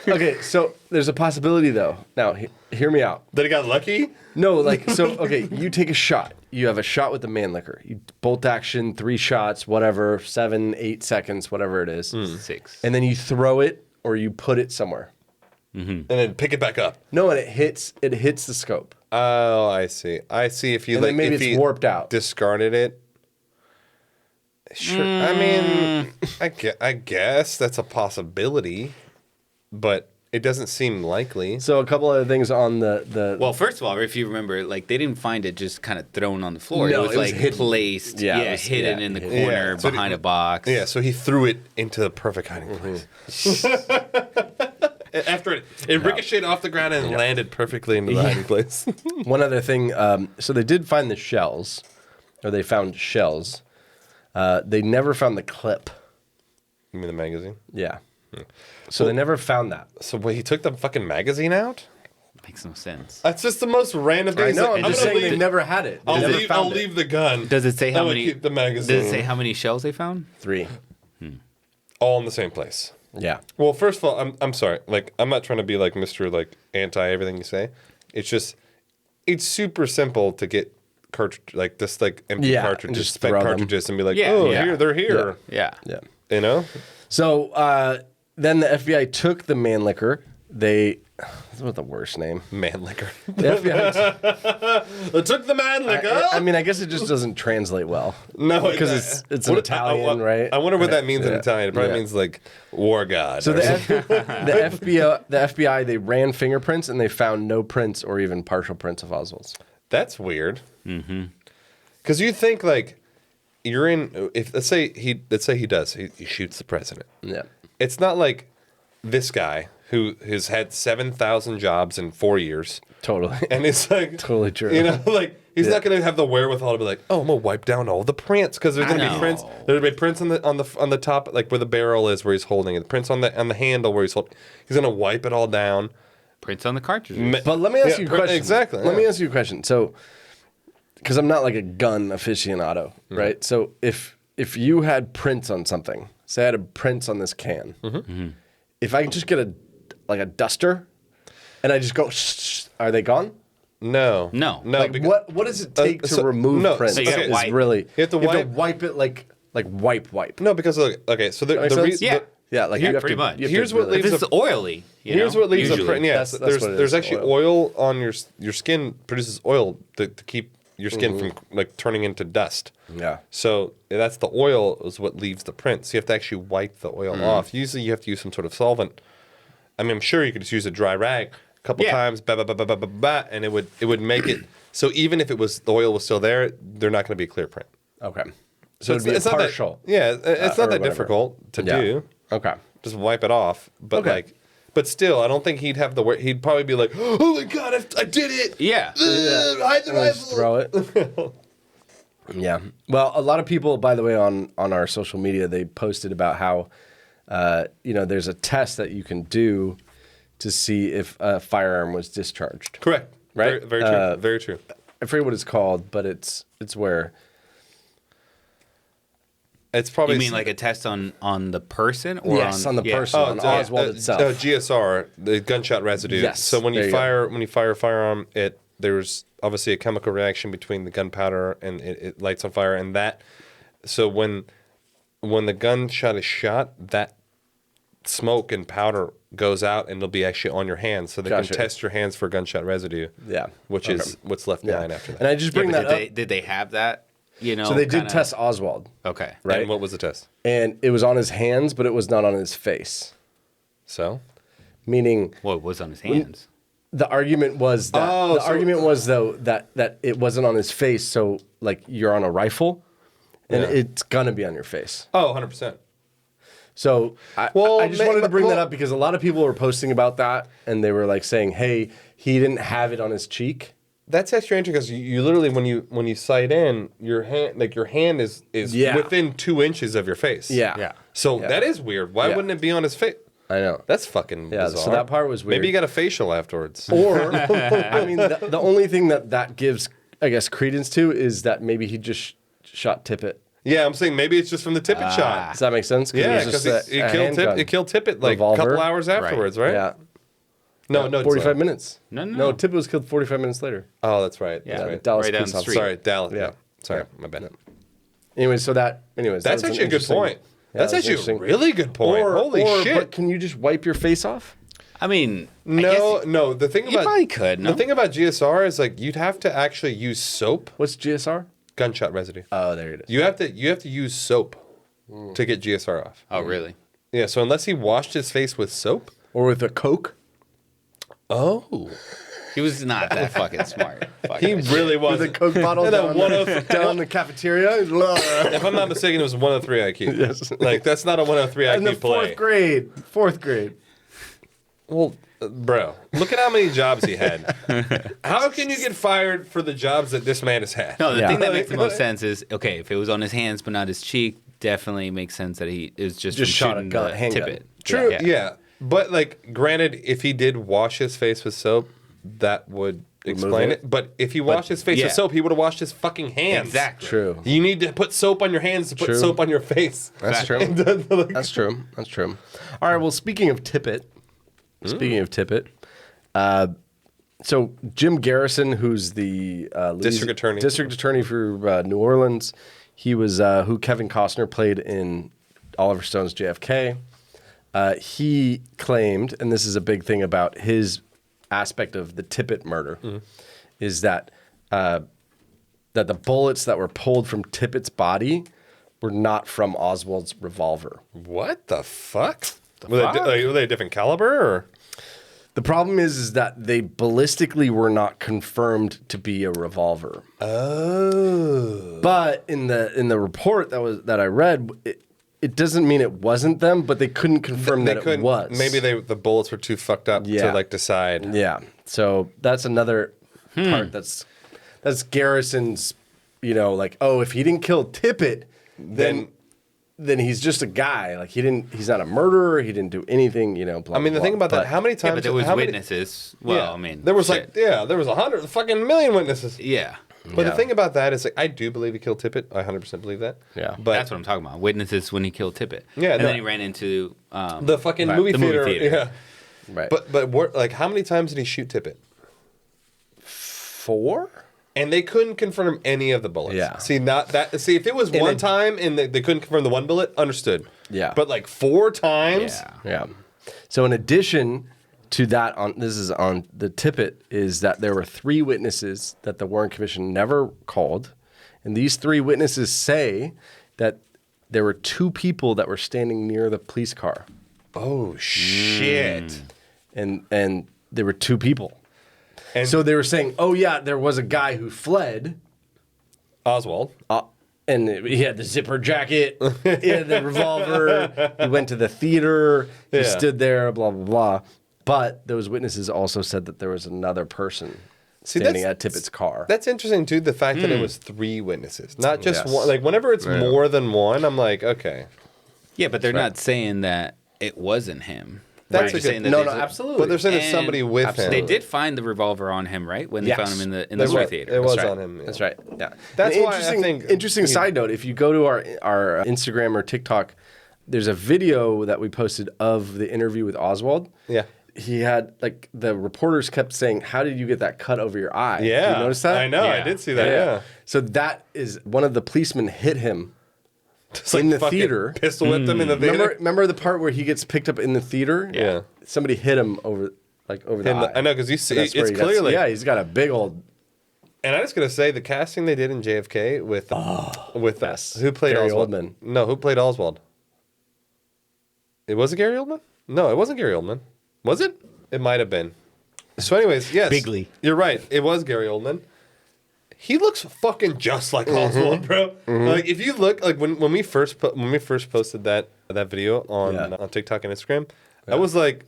Okay, so there's a possibility though. Now, hear me out. That he got lucky? No, like, so, okay, you take a shot. You have a shot with the Mannlicher. You bolt action, 3 shots, whatever, 7, 8 seconds, whatever it is. 6. And then you throw it or you put it somewhere. And then pick it back up. No, and it hits the scope. Oh, I see. If you And then maybe if it's he warped out. discarded it. Sure. I mean, I guess that's a possibility, but it doesn't seem likely. So a couple other things on the Well, first of all, if you remember, like they didn't find it just kind of thrown on the floor. No, it was it was like hidden. placed, Yeah, yeah, it was- hidden yeah, in the hidden. corner Yeah, so behind a box. Yeah, so he threw it into the perfect hiding place. After it ricocheted off the ground and landed perfectly into the hiding place. one other thing. So they did find the shells, or they found shells. They never found the clip. You mean the magazine? Yeah. So they never found that. So wait, he took the fucking magazine out? Makes no sense. That's just the most random thing. I He's know. like, I'm just gonna saying they leave- never had it. They I'll never leave, found I'll it. leave the gun. Does it say how I'm gonna many? keep the magazine. Does it say how many shells they found? 3. All in the same place? Yeah. Well, first of all, I'm sorry. Like, I'm not trying to be like Mr. like anti everything you say. It's just, it's super simple to get cartridge like this like empty Yeah, cartridges, just spent throw them. cartridges, and be like, Yeah, oh, yeah. here they're here. Yeah. Yeah. You know? So then the FBI took the Mannlicher. That's what the worst name. Man liquor. The FBI. They took the man liquor. I mean, I guess it just doesn't translate well. No, because it's an what- Italian, right? I wonder what that means in Yeah. Italian. It probably Yeah. means like war god. So or the something. FBI they ran fingerprints and they found no prints or even partial prints of Oswald's. That's weird. Because you think like you're in. If let's say he shoots the president. Yeah. It's not like this guy who has had 7,000 jobs in 4 years. Totally. And it's like Totally true. You know, like he's not going to have the wherewithal to be like, oh, I'm gonna wipe down all the prints because there's going to be know. prints. There'll be prints on the top, like where the barrel is, where he's holding it. Prints on the handle where he's holding. He's going to wipe it all down. Prints on the cartridges. But let me ask you a question. Exactly. Let me ask you a question. So, because I'm not like a gun aficionado, right? So if you had prints on something, say I had prints on this can, if I just get a duster, and I just go, are they gone? No. Like because- what does it take to remove prints? So you gotta is wipe. really You have to wipe it like wipe. No, because look, okay, so the That makes sense? reason. Yeah. Yeah, like Yeah, you have pretty to. much. you have Here's to what really- If leaves it's oily, Here's what leaves usually. the print. Yes, That's what it there's is, actually oil on your skin produces oil to keep your skin from like turning into dust. Yeah. So that's the oil is what leaves the print. So you have to actually wipe the oil off. Usually you have to use some sort of solvent. I mean, I'm sure you could just use a dry rag a couple times, and it would make it. So even if the oil was still there, they're not going to be a clear print. Okay. So it'd be it's a not that- partial. yeah, it's or not that whatever. difficult to Yeah. do. Okay. Just wipe it off. But Okay. but still, I don't think he'd have he'd probably be like, oh my God, I did it. Yeah. Hide the Just rifle. throw it. Yeah. Well, a lot of people, by the way, on our social media, they posted about how there's a test that you can do to see if a firearm was discharged. Correct. Right? Very true. Very true. I forget what it's called, but it's where. It's probably You mean like a test on the person, or Yes, on the person, on Oswald itself. GSR, the gunshot residue. Yes, So when there you you go. fire a firearm, there's obviously a chemical reaction between the gunpowder and it lights on fire, and that. So when the gunshot is shot, that smoke and powder goes out, and it'll be actually on your hands, so they Gotcha. can test your hands for gunshot residue. Yeah. Which is what's left behind after that. And I just bring that up. Did they have that? So they did test Oswald, Okay. right? And what was the test? and it was on his hands, but it was not on his face. So Meaning, Well, it was on his hands. the argument was that that it wasn't on his face. So like you're on a rifle, and Yeah. it's gonna be on your face. 100%. So I just wanted to bring that up because a lot of people were posting about that, and they were like saying, "Hey, he didn't have it on his cheek." That's extra interesting because you literally when you sight in, your hand is Yeah. within 2 inches of your face. Yeah. So that is weird. Why Yeah. wouldn't it be on his face? I know. That's fucking Yeah, bizarre. so that part was weird. Maybe you got a facial afterwards. Or, I mean, the only thing that gives, I guess, credence to is that maybe he just shot Tippit. Yeah, I'm saying maybe it's just from the Tippit shot. Does that make sense? Yeah, it was because just it a killed handgun. it killed Tippit like Revolver. a couple hours afterwards, right? Yeah. No, 45 minutes. No. Tippit was killed 45 minutes later. Oh, that's right. Yeah, That's right. Dallas right down police the officer. street. Sorry, Dallas. Yeah. Yeah. Sorry, Yeah. my bad. Anyways, That's was an actually a good interesting- point. Yeah, That's that was actually a interesting. really good point. Holy shit. But can you just wipe your face off? I mean, No. The thing you about probably could. No? the thing about GSR is like you'd have to actually use soap, What's GSR? gunshot residue. Oh, there it is. You have to use soap to get GSR off. Oh, really? Yeah, so unless he washed his face with soap. Or with a Coke? Oh. He was not that fucking smart. He really was. With a Coke bottle And a down, 103 down the cafeteria? If I'm not mistaken, it was a 103 IQ. Yes. Like, that's not a 103 IQ In the play. fourth grade. Well, bro, look at how many jobs he had. How can you get fired for the jobs that this man has had? No, the Yeah. thing that makes the most sense is, okay, if it was on his hands but not his cheek, definitely makes sense that it was just from shot a shooting gun- the handgun. Tippit. True, yeah. But, like, granted, if he did wash his face with soap, that would explain it. it. But if he washed his face yeah. with soap, he would have washed his fucking hands. Exactly. True. You need to put soap on your hands to put True. soap on your face. That's true. Like- That's true. That's true. All right. Well, speaking of Tippit, so Jim Garrison, who's the District attorney for New Orleans, he was who Kevin Costner played in Oliver Stone's JFK. He claimed, and this is a big thing about his aspect of the Tippit murder, is that that the bullets that were pulled from Tippit's body were not from Oswald's revolver. What the fuck? Were they a different caliber? Or? The problem is that they ballistically were not confirmed to be a revolver. Oh. But in the report that I read, it doesn't mean it wasn't them, but they couldn't confirm that it was. Maybe the bullets were too fucked up to like decide. Yeah. So that's another part that's Garrison's, like, oh, if he didn't kill Tippit, then he's just a guy. Like he's not a murderer. He didn't do anything. Blah. I mean, the thing about that, how many Yeah, times? but there was how many- witnesses. Well, yeah. I mean, there was shit. there was 100 fucking million witnesses. Yeah. But the thing about that is, like, I do believe he killed Tippit. I 100% believe that. Yeah. But That's what I'm talking about. Witnesses when he killed Tippit. Yeah, And no. then he ran into the fucking movie the movie theater. theater. Yeah. Right. But like, how many times did he shoot Tippit? 4? And they couldn't confirm any of the bullets. Yeah. See, if it was one time and they couldn't confirm the one bullet, understood. Yeah. But like 4 times. Yeah. Yeah. So in addition to that, this is on the Tippit, is that there were 3 witnesses that the Warren Commission never called, and these 3 witnesses say that there were 2 people that were standing near the police car, Oh shit. and there were 2 people. And So they were saying, oh yeah, there was a guy who fled. Oswald. And he had the zipper jacket, he had the revolver, he went to the theater, he Yeah. stood there, blah, blah, blah. But those witnesses also said that there was another person standing at Tippit's car. That's interesting too. The fact that it was 3 witnesses, not just Yes. one. Like whenever it's more than one, I'm like, okay. Yeah, but they're not saying that it wasn't him. That's They're a just good- saying that No, there's no, a- absolutely. But they're saying there's And somebody with him. They did find the revolver on him, right? When they Yes. found him in the That's movie right. theater. It was That's right. on him. Yeah. That's right. Yeah. That's An why I think interesting side note. If you go to our Instagram or TikTok, there's a video that we posted of the interview with Oswald. Yeah. He had like the reporters kept saying, "How did you get that cut over your eye?" Yeah. Did you notice that? I know. I Yeah. did see that. Yeah. So that is one of the policemen hit him It's like in the fucking theater. Pistol whipped him in the theater. Remember the part where he gets picked up in the theater? Yeah. Somebody hit him over the eye. I know, because you see, That's where it's he got- clearly. yeah, he's got a big old. And I was gonna say the casting they did in JFK with best. who played Gary Oswald? Oldman. No, who played Oswald? It was Gary Oldman? No, it wasn't Gary Oldman. Was it? It might have been. So, anyways, yes, Bigley. You're right. It was Gary Oldman. He looks fucking just like Oswald, bro. Like if you look, like when we first posted that video on TikTok and Instagram, I was like,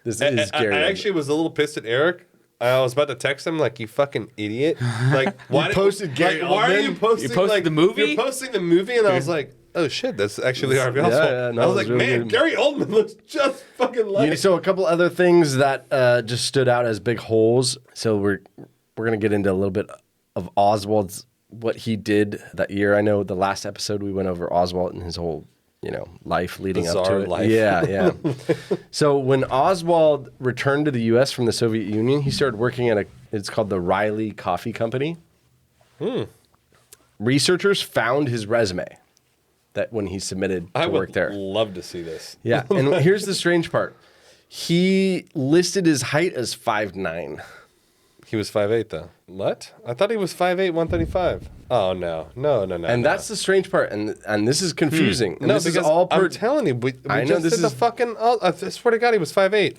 This I is Gary. Oldman. actually was a little pissed at Eric. I was about to text him like, "You fucking idiot!" Like, why posted Gary Why are Oldman? you posting? You posted like, the movie? You're posting the movie, and I was like, "Oh shit, that's actually Harvey Oswald." yeah, no, I it was was like, really "Man, good. Gary Oldman looks just fucking like." So a couple other things that just stood out as big holes. So we're gonna get into a little bit of Oswald's what he did that year. I know the last episode we went over Oswald and his whole life leading up Bizarre to it. life. Yeah. So when Oswald returned to the U.S. from the Soviet Union, he started working at it's called the Riley Coffee Company. Researchers found his resume that when he submitted to I work would there. love to see this. Yeah, and here's the strange part. He listed his height as 5'9". He was 5'8", though. What? I thought he was 5'8", 135. Oh no. And that's the strange part, and this is confusing. And no, this is because all I'm telling you, we I know just this did the is- fucking. I swear to God, he was 5'8".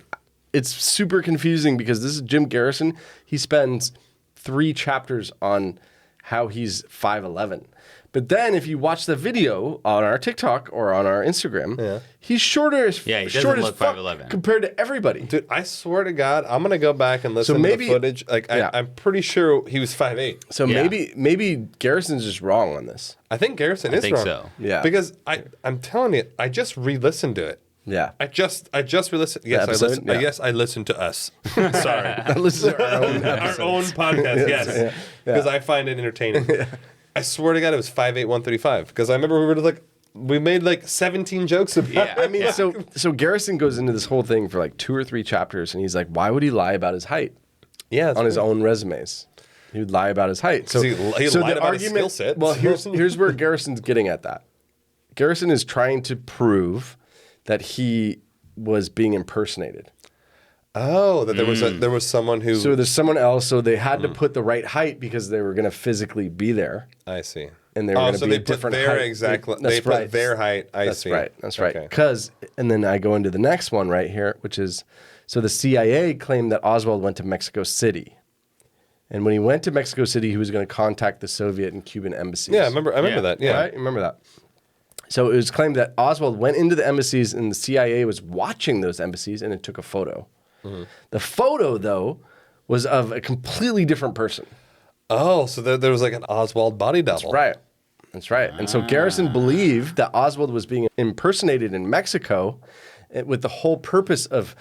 It's super confusing because this is Jim Garrison. He spends 3 chapters on how he's 5'11". But then if you watch the video on our TikTok or on our Instagram, he's shorter as Yeah, he doesn't short as look fuck 5'11". compared to everybody. Dude, I swear to God, I'm gonna go back and listen maybe- to the footage. Like, Yeah. I'm pretty sure he was 5'8". So Yeah. maybe Garrison's just wrong on this. I think Garrison is think wrong. so. Yeah. Because I'm telling you, I just re-listened to it. Yeah. I just re-listened. Yes, I episode? listened. Yeah. Yes, I listened to us. Sorry, Listen to our own our episodes. own podcast. Yes, because I find it entertaining. I swear to God, it was 5'8", 135. Because I remember we made like 17 jokes about Yeah. it. I mean, so Garrison goes into this whole thing for like 2 or 3 chapters, and he's like, why would he lie about his height Yeah, on his own resumes? He would lie about his height. So He lied about his skill set. Well, here's where Garrison's getting at that. Garrison is trying to prove that he was being impersonated. Oh, that there was someone who. So there's someone else. So they had to put the right height because they were going to physically be there. I see. And they were going to so be they a put different their height. exactly. That's They put right. their height. I That's see. right. That's right. Okay. Because, and then I go into the next one right here, which is, so the CIA claimed that Oswald went to Mexico City. And when he went to Mexico City, he was going to contact the Soviet and Cuban embassies. Yeah, I remember Yeah. that. Yeah. Right? Remember that. So it was claimed that Oswald went into the embassies and the CIA was watching those embassies and it took a photo. The photo, though, was of a completely different person. Oh, so there was like an Oswald body double. Right. That's right. And so Garrison believed that Oswald was being impersonated in Mexico with the whole purpose of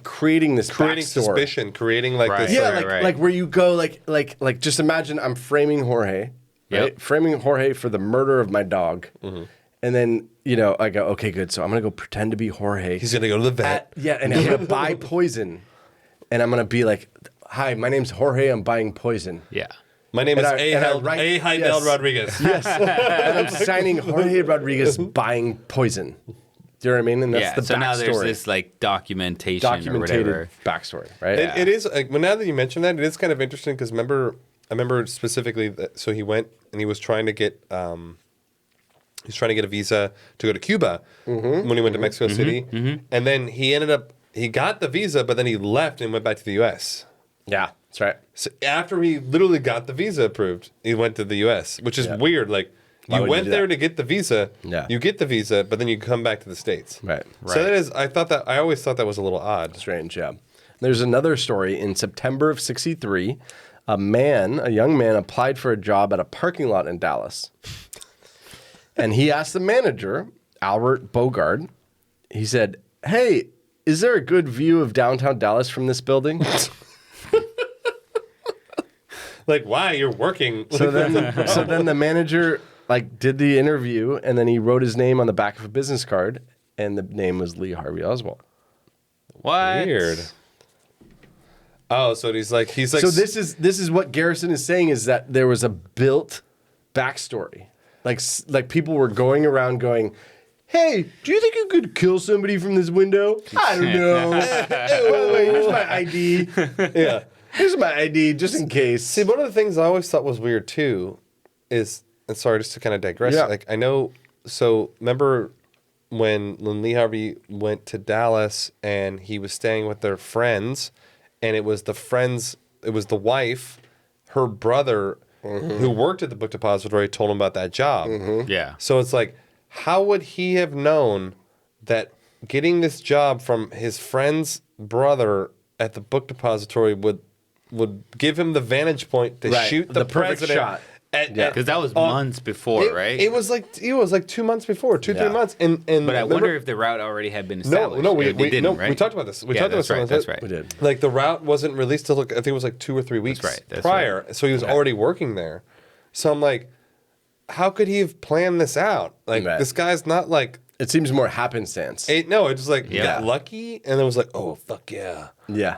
creating this Creating backstory. suspicion, creating like Right. this. Yeah, Right. like where you go, like just imagine I'm framing Jorge, Yep. right? Framing Jorge for the murder of my dog. And then, I go, okay, good. So I'm going to go pretend to be Jorge. He's gonna go to the vet. And I'm going to buy poison. And I'm going to be like, hi, my name's Jorge. I'm buying poison. Yeah. My name is And I write- A. Heidel yes. Rodriguez. Yes. And I'm signing Jorge Rodriguez buying poison. Do you know what I mean? And that's Yeah. the So backstory. now there's this like documentation or whatever. backstory, right? It is like, well, now that you mention that, it is kind of interesting because I remember specifically that. So he went and he was trying to get he's trying to get a visa to go to Cuba when he went to Mexico City, and then he got the visa, but then he left and went back to the U.S. Yeah, that's right. So after he literally got the visa approved, he went to the U.S., which is weird. Like Why you would you went do there that? to get the visa, Yeah. you get the visa, but then you come back to the States. Right. So that is, I always thought that was a little odd. Strange, yeah. There's another story. In September of '63, a young man applied for a job at a parking lot in Dallas. And he asked the manager Albert Bogard. He said, "Hey, is there a good view of downtown Dallas from this building?" Like, why you're working? So then the manager like did the interview, and then he wrote his name on the back of a business card, and the name was Lee Harvey Oswald. What? Weird. Oh, so he's like. So this is what Garrison is saying, is that there was a built backstory. Like people were going around going, "Hey, do you think you could kill somebody from this window?" "I don't know." Wait, here's my ID. Yeah. Here's my ID, just in case. See, one of the things I always thought was weird too is, and sorry, just to kind of digress. Yeah. Like I know, so remember when Lee Harvey went to Dallas and he was staying with their friends, and it was the wife, her brother, who worked at the book depository, told him about that job. Yeah. So it's like, how would he have known that getting this job from his friend's brother at the book depository would give him the vantage point to shoot the perfect president shot? Because that was months before, right? It was like 2 months before, 3 months. And but I wonder if the route already had been established. No, we didn't, right? we talked about this. We Yeah, talked that's about right. this. That's right. We did. Like the route wasn't released till I think it was like 2 or 3 weeks That's prior. right. So he was already working there. So I'm like, how could he have planned this out? Like Right. this guy's not like. It seems more happenstance. It's just like got lucky, and it was like, oh fuck yeah. Yeah.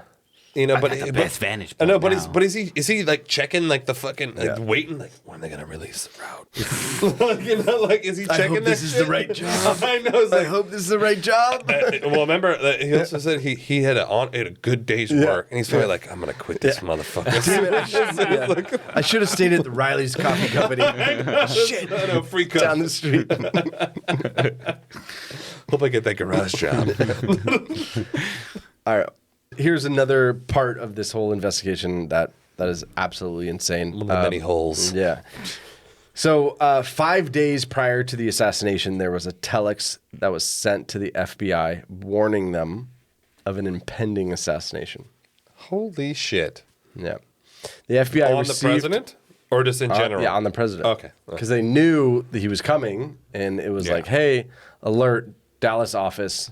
You know, but the best vantage I know, point but now. is he like checking like the fucking waiting like when are they gonna release the route? Like, you know, like is he checking hope that this is shit? the right job. I know. It's I like, hope this is the right job. well, remember he also said he had a good day's work, and he's probably like, I'm gonna quit this motherfucker. Damn it, I should have stayed at the Riley's Coffee Company. Shit. No, free cup. Down the street. Hope I get that garage job. All right. Here's another part of this whole investigation that is absolutely insane. One of the many holes. Yeah. So 5 days prior to the assassination, there was a telex that was sent to the FBI warning them of an impending assassination. Holy shit. Yeah. The FBI On received, the president? Or just in general? Yeah, on the president. Okay. Because they knew that he was coming, and it was like, hey, alert, Dallas office.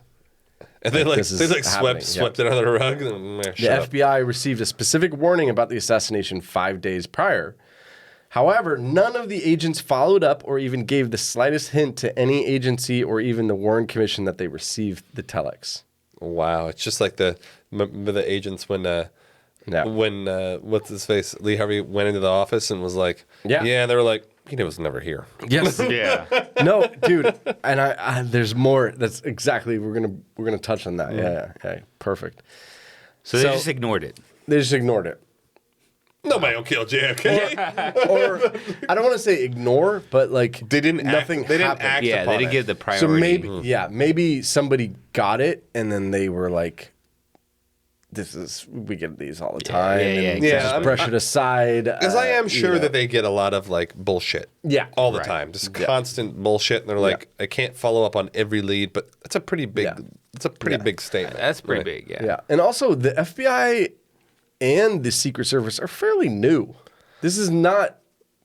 And they this is happening. swept it under the rug. And, The FBI received a specific warning about the assassination 5 days prior. However, none of the agents followed up or even gave the slightest hint to any agency or even the Warren Commission that they received the telex. Wow, it's just like remember the agents when what's his face, Lee Harvey went into the office and was like, yeah, they were like, he was never here. Yes. Yeah. No, dude, and I there's more. That's exactly we're gonna touch on that. Yeah, perfect. So they just ignored it. They just ignored it. Nobody will kill JFK. Or I don't want to say ignore, but like They didn't nothing act, they didn't happened. act Yeah, upon they didn't it. give the priority. So maybe somebody got it and then they were like, we get these all the time. and exactly. just brush it aside. Because I am sure that they get a lot of like bullshit. Yeah. All the time. Just constant bullshit. And they're like, I can't follow up on every lead, but it's a pretty big big statement. That's pretty Right. big, Yeah. And also the FBI and the Secret Service are fairly new. This is not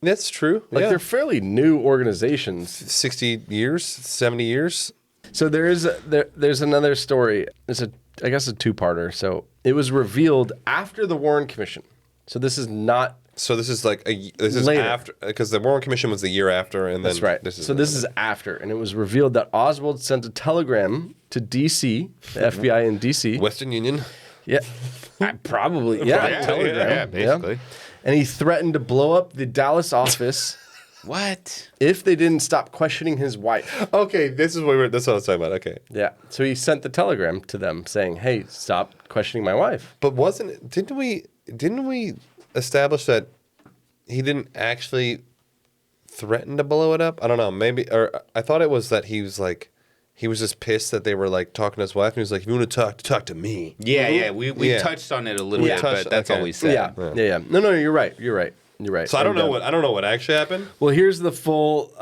That's true. like they're fairly new organizations. 60 years, 70 years. So there's another story. It's I guess a two-parter. So it was revealed after the Warren Commission. So this is not. So this is like this is Later. after, because the Warren Commission was the year after, and then That's right. This is after, and it was revealed that Oswald sent a telegram to D.C., the FBI in D.C. Western Union. Yeah, probably. Yeah, telegram. Yeah, basically. And he threatened to blow up the Dallas office What? if they didn't stop questioning his wife. Okay, this is that's what I was talking about. Okay, Yeah. So he sent the telegram to them saying, "Hey, stop questioning my wife." but didn't we establish that he didn't actually threaten to blow it up? I don't know. Maybe, or I thought it was that he was just pissed that they were like talking to his wife, and he was like, "If you want to talk to me." Yeah, we Yeah. touched on it a little bit, touched- but that's okay. all we said. Yeah. No, you're right. You're right. So I don't know what actually happened. Well, here's the full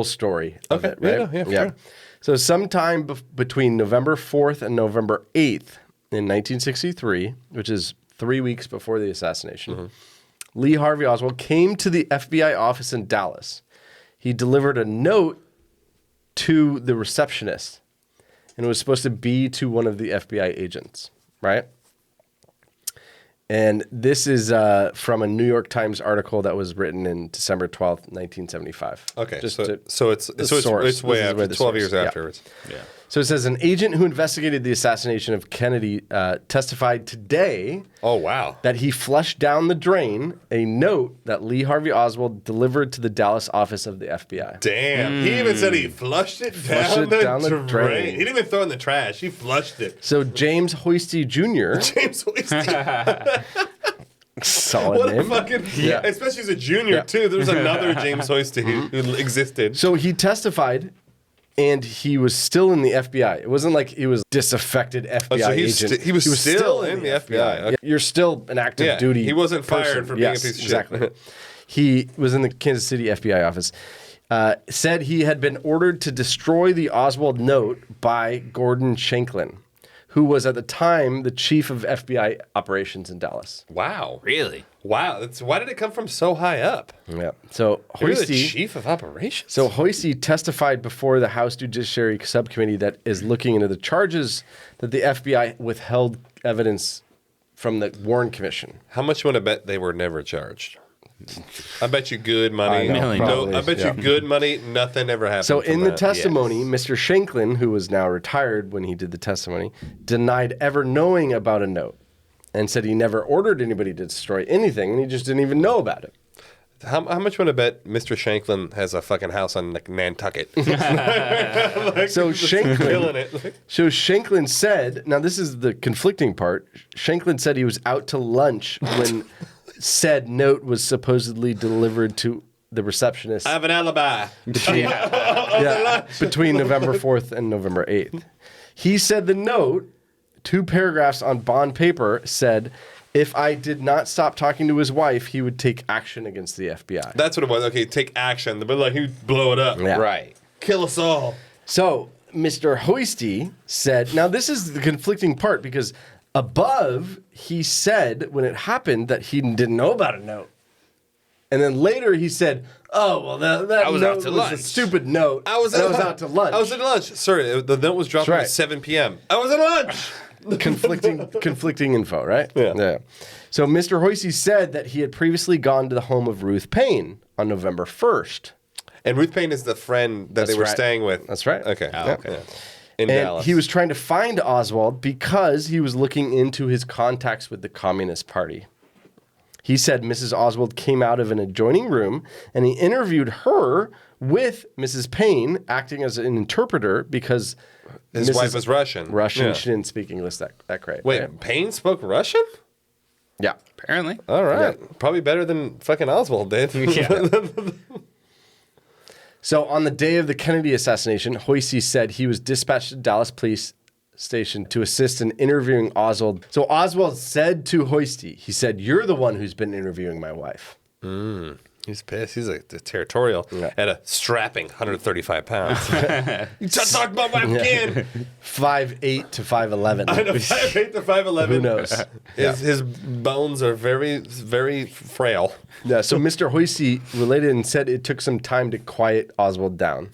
story of it, right? Yeah, sure. So sometime between November 4th and November 8th in 1963, which is 3 weeks before the assassination, Lee Harvey Oswald came to the FBI office in Dallas. He delivered a note to the receptionist, and it was supposed to be to one of the FBI agents, right? And this is from a New York Times article that was written in December 12th, 1975. Okay, Just so to- it's the source. it's way This is after where the 12 source- years yeah. afterwards. Yeah. So it says an agent who investigated the assassination of Kennedy testified today Oh wow. that he flushed down the drain a note that Lee Harvey Oswald delivered to the Dallas office of the FBI. Damn. He even said he flushed it down, the drain. He didn't even throw it in the trash. He flushed it. So James Hoisty Jr. James Hoisty. Solid What a name. fucking especially as a junior Yeah. too. There's another James Hoisty who existed. So he testified, and he was still in the FBI. It wasn't like he was disaffected FBI so agent. he was still in the FBI. Okay. Yeah, you're still an active Yeah, duty. he wasn't fired person. for being a Yes, piece of shit. exactly. He was in the Kansas City FBI office. Said he had been ordered to destroy the Oswald note by Gordon Shanklin, who was at the time the chief of FBI operations in Dallas. Wow. Really? Wow. Why did it come from so high up? Yeah. So You're the Hoisty, chief of operations. So Hoisty testified before the House Judiciary Subcommittee that is looking into the charges that the FBI withheld evidence from the Warren Commission. How much you want to bet they were never charged? I bet you good money. I know, Million. probably, I bet yeah. you good money. Nothing ever happened. So from in the that. testimony, Mr. Shanklin, who was now retired when he did the testimony, denied ever knowing about a note and said he never ordered anybody to destroy anything and he just didn't even know about it. How much want to bet Mr. Shanklin has a fucking house on like Nantucket? So killing Shanklin, it. so Shanklin said, now this is the conflicting part. Shanklin said he was out to lunch when said note was supposedly delivered to the receptionist I have an alibi. between November 4th and November 8th. He said the note, 2 paragraphs on bond paper, said, if I did not stop talking to his wife, he would take action against the FBI. That's what it was. Okay, take action. But like, he blow it up. Yeah. Right. Kill us all. So Mr. Hoisty said, now this is the conflicting part because above he said when it happened that he didn't know about a note. And then later he said, oh, well, that I was note out to was a lunch. stupid note. I was and I was out to lunch. I was at lunch. Sorry, the note was dropped That's right. at 7 p.m. I was at lunch. conflicting info, right? Yeah. So Mr. Hoisty said that he had previously gone to the home of Ruth Payne on November 1st. And Ruth Payne is the friend that they were right. staying with. That's right. Okay. Oh, Yeah. okay. Yeah. In And Dallas. he was trying to find Oswald because he was looking into his contacts with the Communist Party. He said Mrs. Oswald came out of an adjoining room and he interviewed her with Mrs. Payne acting as an interpreter because His Mrs. wife was Russian. Russian. Yeah. She didn't speak English that great. Wait, right? Payne spoke Russian? Yeah. Apparently. All right. Probably better than fucking Oswald did. Yeah. So on the day of the Kennedy assassination, Hoisty said he was dispatched to Dallas Police Station to assist in interviewing Oswald. So Oswald said to Hoisty, he said, you're the one who's been interviewing my wife. He's pissed. He's like territorial at a strapping 135 pounds. You talk about my wife again. 5'8" to 5'11". 5'8" to 5'11". Who knows? His bones are very, very frail. Yeah, so Mr. Hoisty related and said it took some time to quiet Oswald down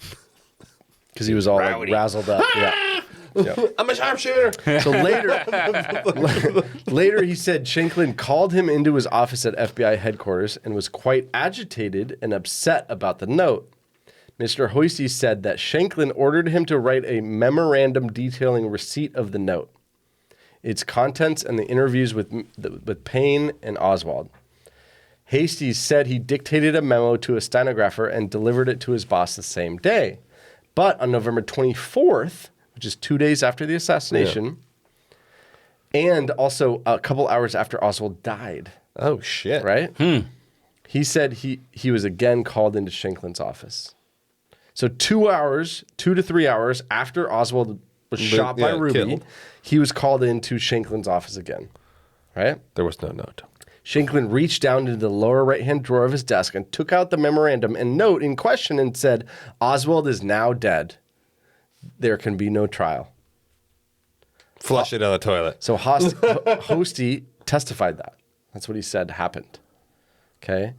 because he was all like, Rowdy. razzled up. Yeah. I'm a sharpshooter. So later he said Shanklin called him into his office at FBI headquarters and was quite agitated and upset about the note. Mr. Hoisty said that Shanklin ordered him to write a memorandum detailing receipt of the note, its contents, and the interviews with Payne and Oswald. Hastings said he dictated a memo to a stenographer and delivered it to his boss the same day. But on November 24th, which is 2 days after the assassination, and also a couple hours after Oswald died, Oh, shit. right? He said he was again called into Shanklin's office. So 2 to 3 hours after Oswald was shot by Ruby, killed. he was called into Shanklin's office again, right? There was no note. Shanklin reached down into the lower right-hand drawer of his desk and took out the memorandum and note in question and said, Oswald is now dead. There can be no trial. Flush it down the toilet. So Hoisty testified that. That's what he said happened. Okay?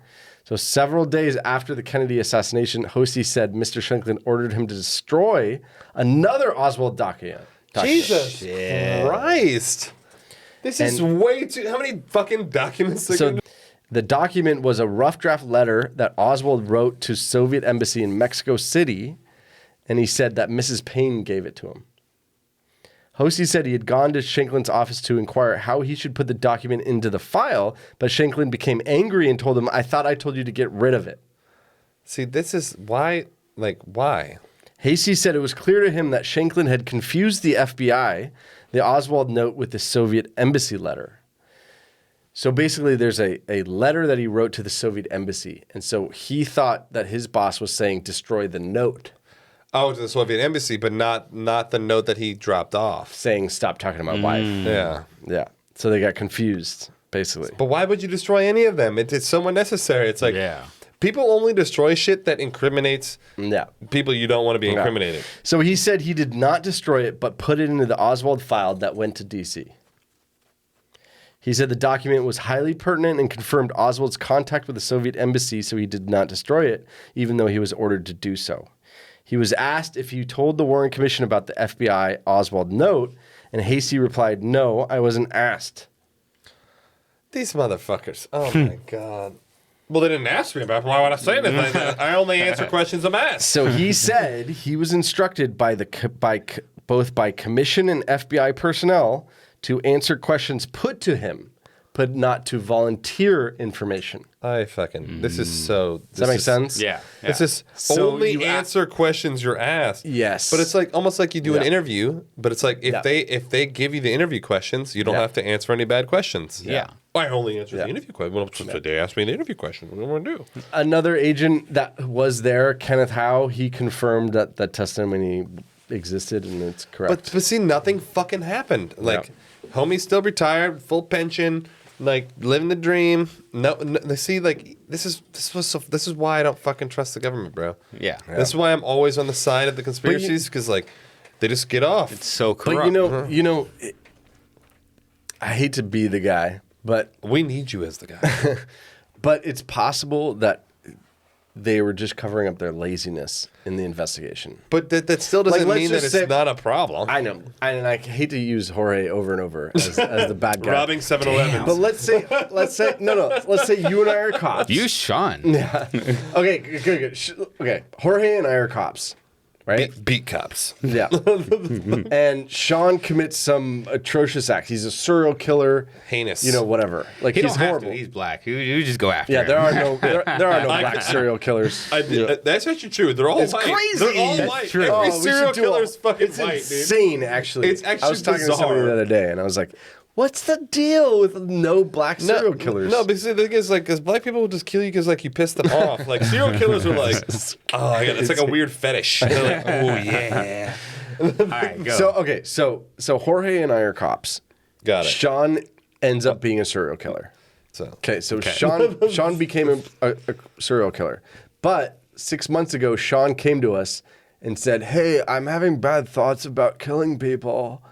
So several days after the Kennedy assassination, Hosey said Mr. Shanklin ordered him to destroy another Oswald document. Jesus Christ. This is way too... How many fucking documents? So the document was a rough draft letter that Oswald wrote to Soviet embassy in Mexico City, and he said that Mrs. Payne gave it to him. Hosey said he had gone to Shanklin's office to inquire how he should put the document into the file, but Shanklin became angry and told him, I thought I told you to get rid of it. See, this is... Why? Like, why? Hasey said it was clear to him that Shanklin had confused the FBI, the Oswald note, with the Soviet embassy letter. So basically, there's a letter that he wrote to the Soviet embassy. And so he thought that his boss was saying, destroy the note. Oh, to the Soviet embassy, but not the note that he dropped off. Saying, stop talking to my wife. Yeah. Yeah. So they got confused, basically. But why would you destroy any of them? It's so unnecessary. It's like... Yeah. People only destroy shit that incriminates Yeah. people you don't want to be incriminated. So he said he did not destroy it, but put it into the Oswald file that went to D.C. He said the document was highly pertinent and confirmed Oswald's contact with the Soviet embassy, so he did not destroy it, even though he was ordered to do so. He was asked if he told the Warren Commission about the FBI Oswald note, and Hasey replied, no, I wasn't asked. These motherfuckers. Oh, my God. Well, they didn't ask me about it. Why would I say anything? I only answer questions I'm asked. So he said he was instructed by both by commission and FBI personnel to answer questions put to him, but not to volunteer information. This is so... Does that make sense? Yeah. This is So only you answer questions you're asked. Yes. But it's like almost like you do an interview, but it's like if Yeah. they give you the interview questions, you don't have to answer any bad questions. Yeah. I only answer the interview question. Well, they asked me the interview question. What do I want to do? Another agent that was there, Kenneth Howe, he confirmed that that testimony existed and it's correct. But see, nothing fucking happened. Like, homie's still retired, full pension, like living the dream. No, see, like this is why I don't fucking trust the government, bro. Yeah. This is why I'm always on the side of the conspiracies because like they just get off. It's so corrupt. But I hate to be the guy, but we need you as the guy. but it's possible that they were just covering up their laziness in the investigation. But that still doesn't Like, mean that it's not a problem. I know, and I hate to use Jorge over and over as the bad guy. Robbing 7-Elevens. But let's say let's say you and I are cops. You, Sean. Yeah. Okay, good. Okay, Jorge and I are cops, right? Beat cops. Yeah. And Sean commits some atrocious act. He's a serial killer. Heinous. Whatever. Like He he's don't have horrible. to. He's black. You just go after Yeah, him. there are no black serial killers. That's actually true. They're all It's white. crazy. They're all That's white. true. Every Oh, we serial should do killer's fucking it's white, dude. insane, actually. It's actually I was talking to somebody bizarre. the other day, and I was like, "What's the deal with no black serial killers?" No, because the thing is, like, because black people will just kill you because, like, you piss them off. Like, serial killers are like, it's like a weird fetish. They're like, oh, yeah. All right, go. So Jorge and I are cops. Got it. Sean ends up being a serial killer. So Sean became a serial killer. But 6 months ago, Sean came to us and said, "Hey, I'm having bad thoughts about killing people."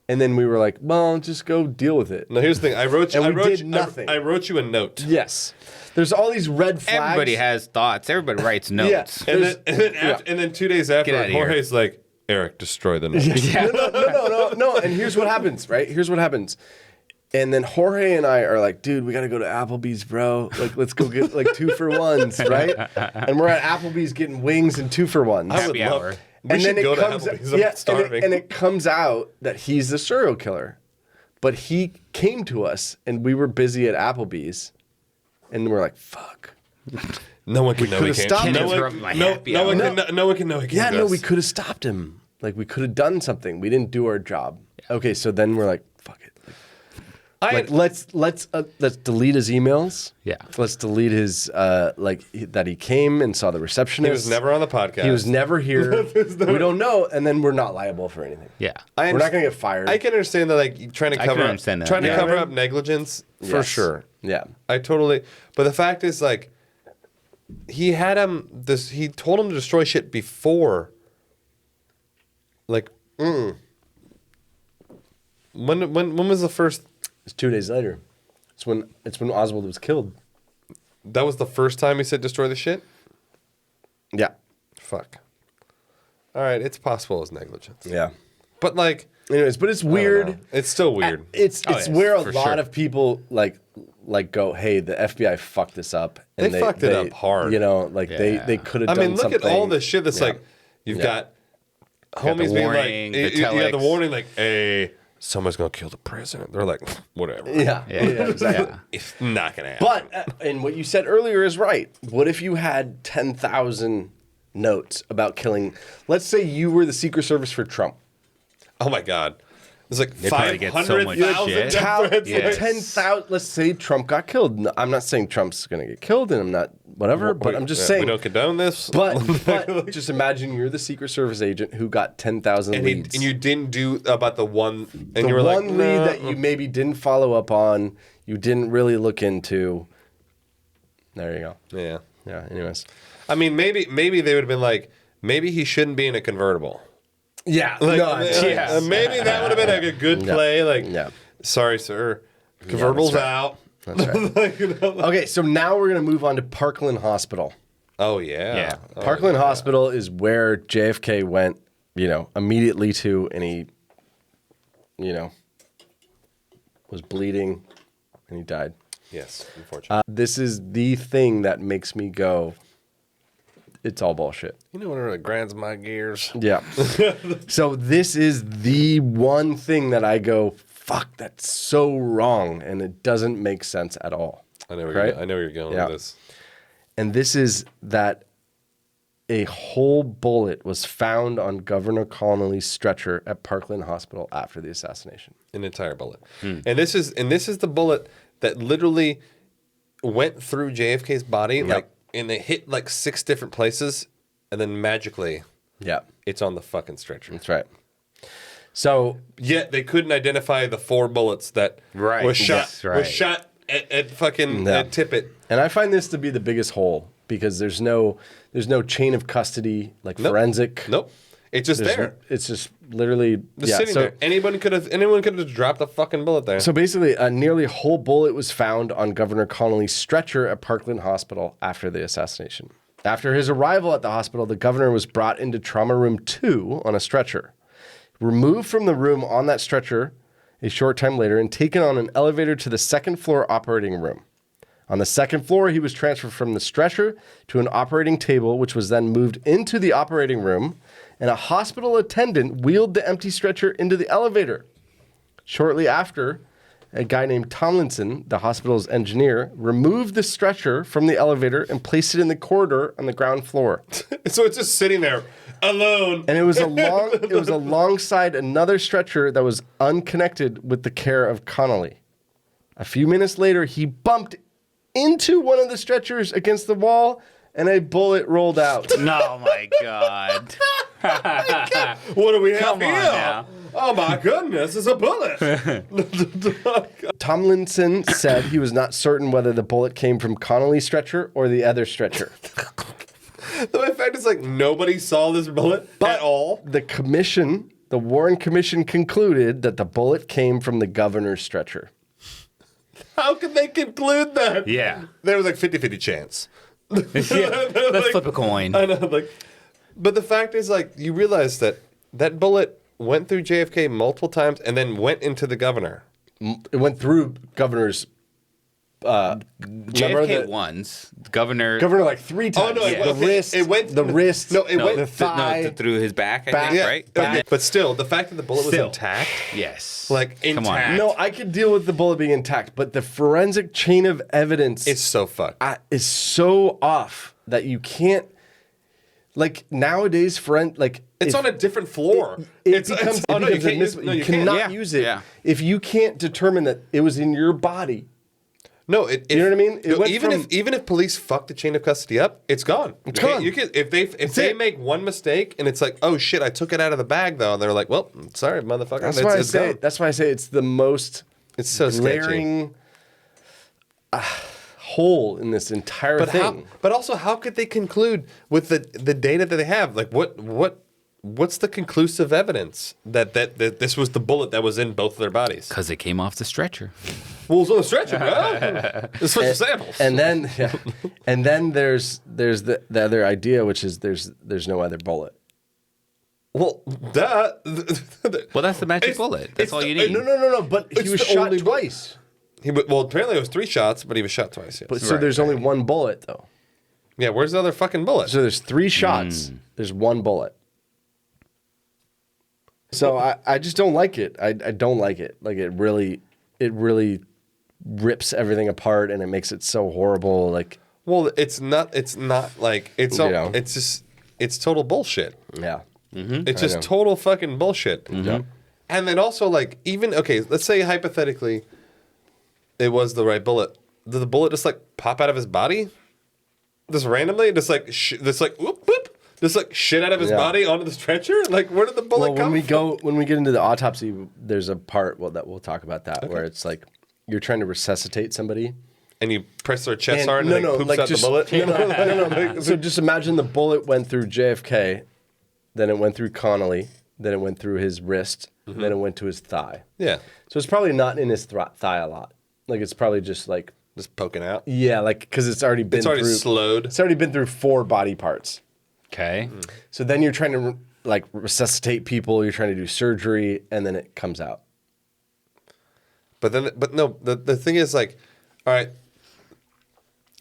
And then we were like, "Well, just go deal with it." Now, here's the thing. I wrote nothing. I wrote you a note. Yes. There's all these red flags. Everybody has thoughts. Everybody writes notes. Yeah. And then 2 days after, Get outta here. Jorge's like, Eric, destroy the note. No. And here's what happens, right? Here's what happens. And then Jorge and I are like, dude, we got to go to Applebee's, bro. Like, let's go get like 2-for-1s, right? And we're at Applebee's getting wings and 2-for-1s. I would Happy love. hour. We should go to Applebee's. I'm starving. And it comes out that he's the serial killer. But he came to us, and we were busy at Applebee's, and we're like, fuck. No one can know he could've can't. stopped Can't him. interrupt my happy hour. No one can know he can't. Yeah, do no, this. we could have stopped him. Like, we could have done something. We didn't do our job. Okay, so then we're like, fuck it. Like, let's delete his emails. Yeah. Let's delete his that he came and saw the receptionist. He was never on the podcast. He was never here. We don't know, and then we're not liable for anything. Yeah. We're not gonna get fired. I can understand that, like, trying to I can cover understand that. trying to Yeah. cover up negligence for Yes. sure. Yeah. I totally. But the fact is, like, he had him. He told him to destroy shit before. Like, when was the first? It's 2 days later. It's when Oswald was killed. That was the first time he said destroy the shit? Yeah. Fuck. All right, it's possible it's negligence. Yeah. But like, anyways, but it's I don't know. weird. It's still weird. It's yeah, where a for lot sure. of people like go, hey, the FBI fucked this up. They fucked it up hard. You know, like they could have I done mean, look something. at all the shit that's Yeah. like, you've Yeah. got the homies being warning, like, the yeah, the telex. warning, like, hey, someone's gonna kill the president. They're like, whatever. Yeah. Yeah. Exactly. It's not gonna happen. But and what you said earlier is right. What if you had 10,000 notes about killing? Let's say you were the Secret Service for Trump. Oh my god, there's like They probably get so much 500,000 shit. death threats. Yeah. 10,000. Let's say Trump got killed. No, I'm not saying Trump's going to get killed, and I'm not whatever. But I'm just saying. we don't condone this. But just imagine you're the Secret Service agent who got 10,000 and, leads. and you didn't do about the one, and the you were one like, lead no. that you maybe didn't follow up on, you didn't really look into. There you go. Yeah. Yeah. Anyways. I mean, maybe they would have been like, maybe he shouldn't be in a convertible. Yeah. Like, yeah. maybe that would have been like a good Yeah. play. Like, Yeah. sorry, sir, convertible's right. out. That's right. Like, you know, like- Okay, so now we're going to move on to Parkland Hospital. oh yeah. Yeah. Oh, Parkland yeah. Hospital is where JFK went, immediately to, and he, was bleeding and he died. Yes, unfortunately. This is the thing that makes me go, it's all bullshit. You know what really grinds my gears? Yeah. So this is the one thing that I go, fuck, that's so wrong, and it doesn't make sense at all. I know where Right? I know where you're going Yeah. with this. And this is that a whole bullet was found on Governor Connolly's stretcher at Parkland Hospital after the assassination. An entire bullet. And this is the bullet that literally went through JFK's body, and it hit like 6 different places, and then magically Yeah, it's on the fucking stretcher. that's right. So Yet they couldn't identify the 4 bullets that Right. was shot That's right. was shot at fucking Yeah. at Tippit. and I find this to be the biggest hole because there's no chain of custody, like forensic. Nope. It's just There's- there. It's just literally Just sitting there. Anyone could have just dropped a fucking bullet there. So basically, a nearly whole bullet was found on Governor Connolly's stretcher at Parkland Hospital after the assassination. After his arrival at the hospital, the governor was brought into trauma room 2 on a stretcher, removed from the room on that stretcher a short time later, and taken on an elevator to the second floor operating room. On the second floor, he was transferred from the stretcher to an operating table, which was then moved into the operating room, and a hospital attendant wheeled the empty stretcher into the elevator. Shortly after, a guy named Tomlinson, the hospital's engineer, removed the stretcher from the elevator and placed it in the corridor on the ground floor. So it's just sitting there alone. And it was alongside another stretcher that was unconnected with the care of Connolly. A few minutes later, he bumped into one of the stretchers against the wall, and a bullet rolled out. No, my God. What do we have Come on here? now. Oh my goodness, it's a bullet. Tomlinson said he was not certain whether the bullet came from Connolly's stretcher or the other stretcher. The fact is, like, nobody saw this bullet at all. The Warren Commission concluded that the bullet came from the governor's stretcher. How could they conclude that? Yeah. There was like 50-50 chance. Yeah. Let's flip a coin. I know, like, but the fact is, like, you realize that bullet went through JFK multiple times and then went into the governor. It went through governor's. JFK once. Governor Governor like 3 times. Oh no, Yeah. The wrist. It went the wrist. No, it went the thigh. through his back, I Back. think, yeah, right? okay. But still, the fact that the bullet was Still. intact, Yes. like Come on. intact, No, I could deal with the bullet being intact, but the forensic chain of evidence it's so fucked. is so off that you can't. Like nowadays, It's on a different floor. It becomes admissible. You cannot Yeah. use it Yeah. if you can't determine that it was in your body. No, You know what I mean? It went from- even if police fuck the chain of custody up, it's gone. It's gone. You can if they it. make one mistake and it's like, oh shit, I took it out of the bag though, and they're like, well, sorry, motherfucker. That's it's, why I it's say. gone. That's why I say it's the most It's so sketchy. glaring hole in this entire But thing. but also, how could they conclude with the data that they have? Like, what's the conclusive evidence that this was the bullet that was in both of their bodies? Because it came off the stretcher. Well, it's on the stretcher, bro. Let's switch the samples. And then, and then there's the other idea, which is there's no other bullet. Well, duh. Well, that's the magic bullet. That's all you need. No. But he It's was the shot only twice. Well, apparently it was 3 shots, but he was shot twice. Yes. But so there's only one bullet though. Yeah, where's the other fucking bullet? So there's 3 shots. There's one bullet. So I just don't like it. I don't like it. Like it really rips everything apart and it makes it so horrible. Like, well, it's not like it's all, You know. it's just it's total bullshit. yeah. It's just total fucking bullshit. And then also like even okay, let's say hypothetically it was the right bullet. Did the bullet just like pop out of his body? Just randomly, just like whoop whoop, just like shit out of his body onto the stretcher. Like where did the bullet come from? When we get into the autopsy, there's a part that we'll talk about that where it's like you're trying to resuscitate somebody. And you press their chest And- hard and it poops out the bullet. No. So just imagine the bullet went through JFK, then it went through Connolly, then it went through his wrist, then it went to his thigh. Yeah, So it's probably not in his thigh a lot. Like it's probably just like just poking out. yeah, like because it's already been through, slowed. It's already been through 4 body parts. Okay. So then you're trying to like resuscitate people. You're trying to do surgery, and then it comes out. But no, the thing is like, all right.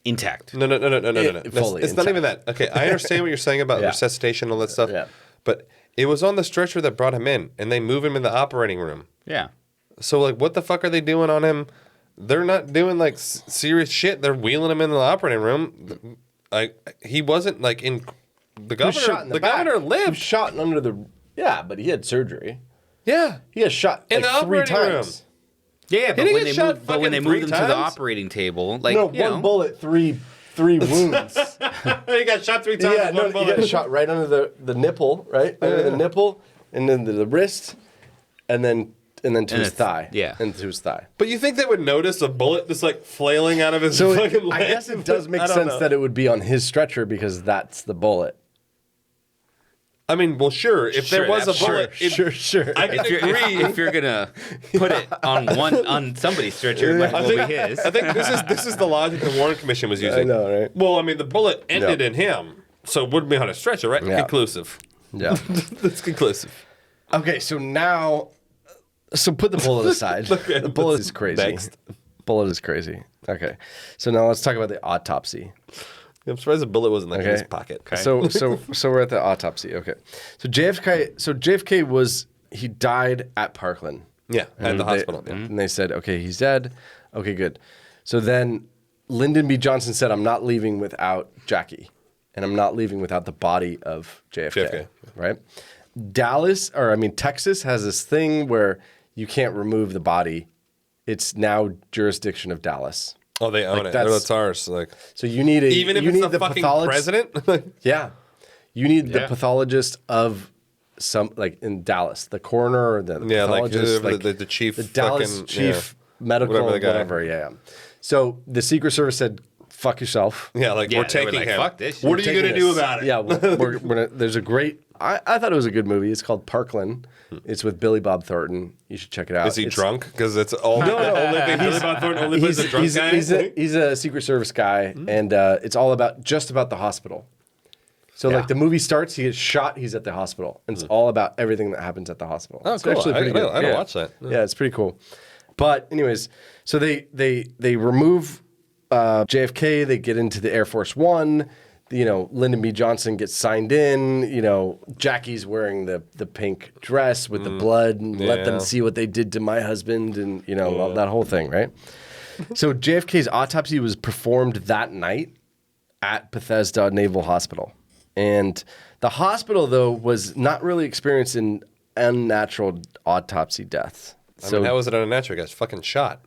Intact. No. Fully It's not even that. Okay, I understand what you're saying about Yeah. resuscitation and all that stuff. Yeah. But it was on the stretcher that brought him in, and they move him in the operating room. Yeah. So like, what the fuck are they doing on him? They're not doing like serious shit. They're wheeling him in the operating room. Like he wasn't like in the He was shot governor. in The back. governor He was lived. shot under the but he had surgery. Yeah. He got shot In like the 3 operating times. room. Yeah, but didn't when get they shot moved, but when they fucking moved him 3 to the times? operating table, like No, you know, one bullet, three wounds. He got shot 3 times. Yeah, with no, one he bullet. got shot right under the nipple, right? Under the nipple, and then the wrist, and then to his it's- thigh. yeah. And to his thigh. But you think they would notice a bullet just like flailing out of his So fucking leg? I guess it does make I don't sense know. that it would be on his stretcher because that's the bullet. I mean, well, sure. If there Sure, was a that's bullet, Sure. I can if you're agree. if you're gonna put it on somebody's stretcher, it might as well be his. I think this is the logic the Warren Commission was using. I know, right? Well, I mean, the bullet ended in him, so it wouldn't be on a stretcher, right? Yeah. Conclusive. Yeah. That's conclusive. Okay, so now, put the bullet aside. The bullet is crazy. Next. Bullet is crazy. Okay, so now let's talk about the autopsy. I'm surprised the bullet wasn't like in Okay. his pocket. So we're at the autopsy. Okay, so JFK he died at Parkland. Yeah, at the hospital. Yeah. And they said, okay, he's dead. Okay, good. So then Lyndon B. Johnson said, I'm not leaving without Jackie, and I'm not leaving without the body of JFK. Right? Texas has this thing where you can't remove the body. It's now jurisdiction of Dallas. Oh, they own it. that's- That's ours. Like, So you need even if you it's need the fucking president. Yeah. You need the pathologist of some, like in Dallas, the coroner or the Yeah, like pathologist. the chief The Dallas fucking- chief medical, Whatever the guy. whatever. Yeah. So the Secret Service said, fuck yourself. Yeah, like Yeah, we're they were taking like, him. "Fuck this shit. What We're are you gonna do about it? Yeah, we're gonna, there's a great, I thought it was a good movie. It's called Parkland. It's with Billy Bob Thornton. You should check it out. Is he It's- drunk? Because it's all the only thing Billy Bob Thornton only plays a drunk guy. He's a Secret Service guy, and it's all about the hospital. So like the movie starts, he gets shot, he's at the hospital, and it's all about everything that happens at the hospital. Oh, It's cool. actually pretty good. I don't watch that. Yeah, it's pretty cool. But anyways, so they remove JFK. They get into the Air Force One. You know, Lyndon B. Johnson gets signed in. You know, Jackie's wearing the pink dress with the blood, and let them Yeah. see what they did to my husband, and you know all that whole thing, right? So JFK's autopsy was performed that night at Bethesda Naval Hospital, and the hospital though was not really experiencing unnatural autopsy deaths. I mean, how was it unnatural? He got fucking shot.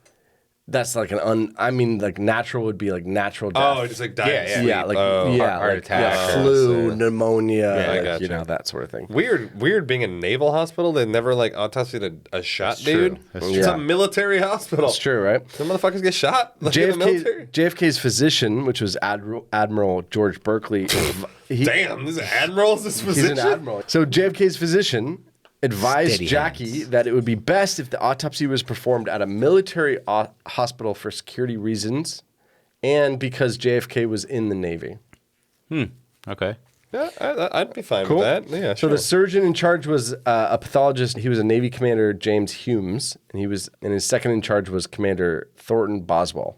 That's like like natural would be like natural death. Oh, just like dying. Yeah, yeah, like heart like, attack. flu, Yeah. pneumonia, I like, gotcha. you know, that sort of thing. Weird being a naval hospital. They never like autopsied a shot dude. That's It's true. a military hospital. It's true, right? Some motherfuckers get shot. Like in the military. JFK's physician, which was Admiral George Berkeley, Damn, this is admiral. Is this he's position? an admiral. So JFK's physician advised Steady Jackie hands. that it would be best if the autopsy was performed at a military hospital for security reasons and because JFK was in the Navy. Okay. Yeah, I'd be fine with that. Yeah, So sure. the surgeon in charge was a pathologist. He was a Navy Commander James Humes, and his second in charge was Commander Thornton Boswell.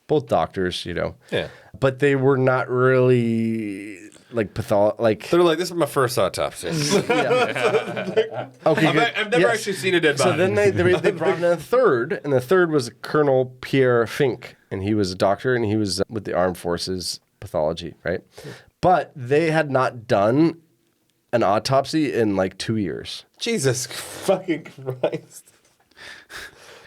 Both doctors, Yeah. But they were not really like They're like, this is my first autopsy. okay. I've never actually seen a dead body. So then they brought in a third, and the third was Colonel Pierre Fink, and he was a doctor, and he was with the Armed Forces pathology, right? But they had not done an autopsy in like 2 years. Jesus fucking Christ.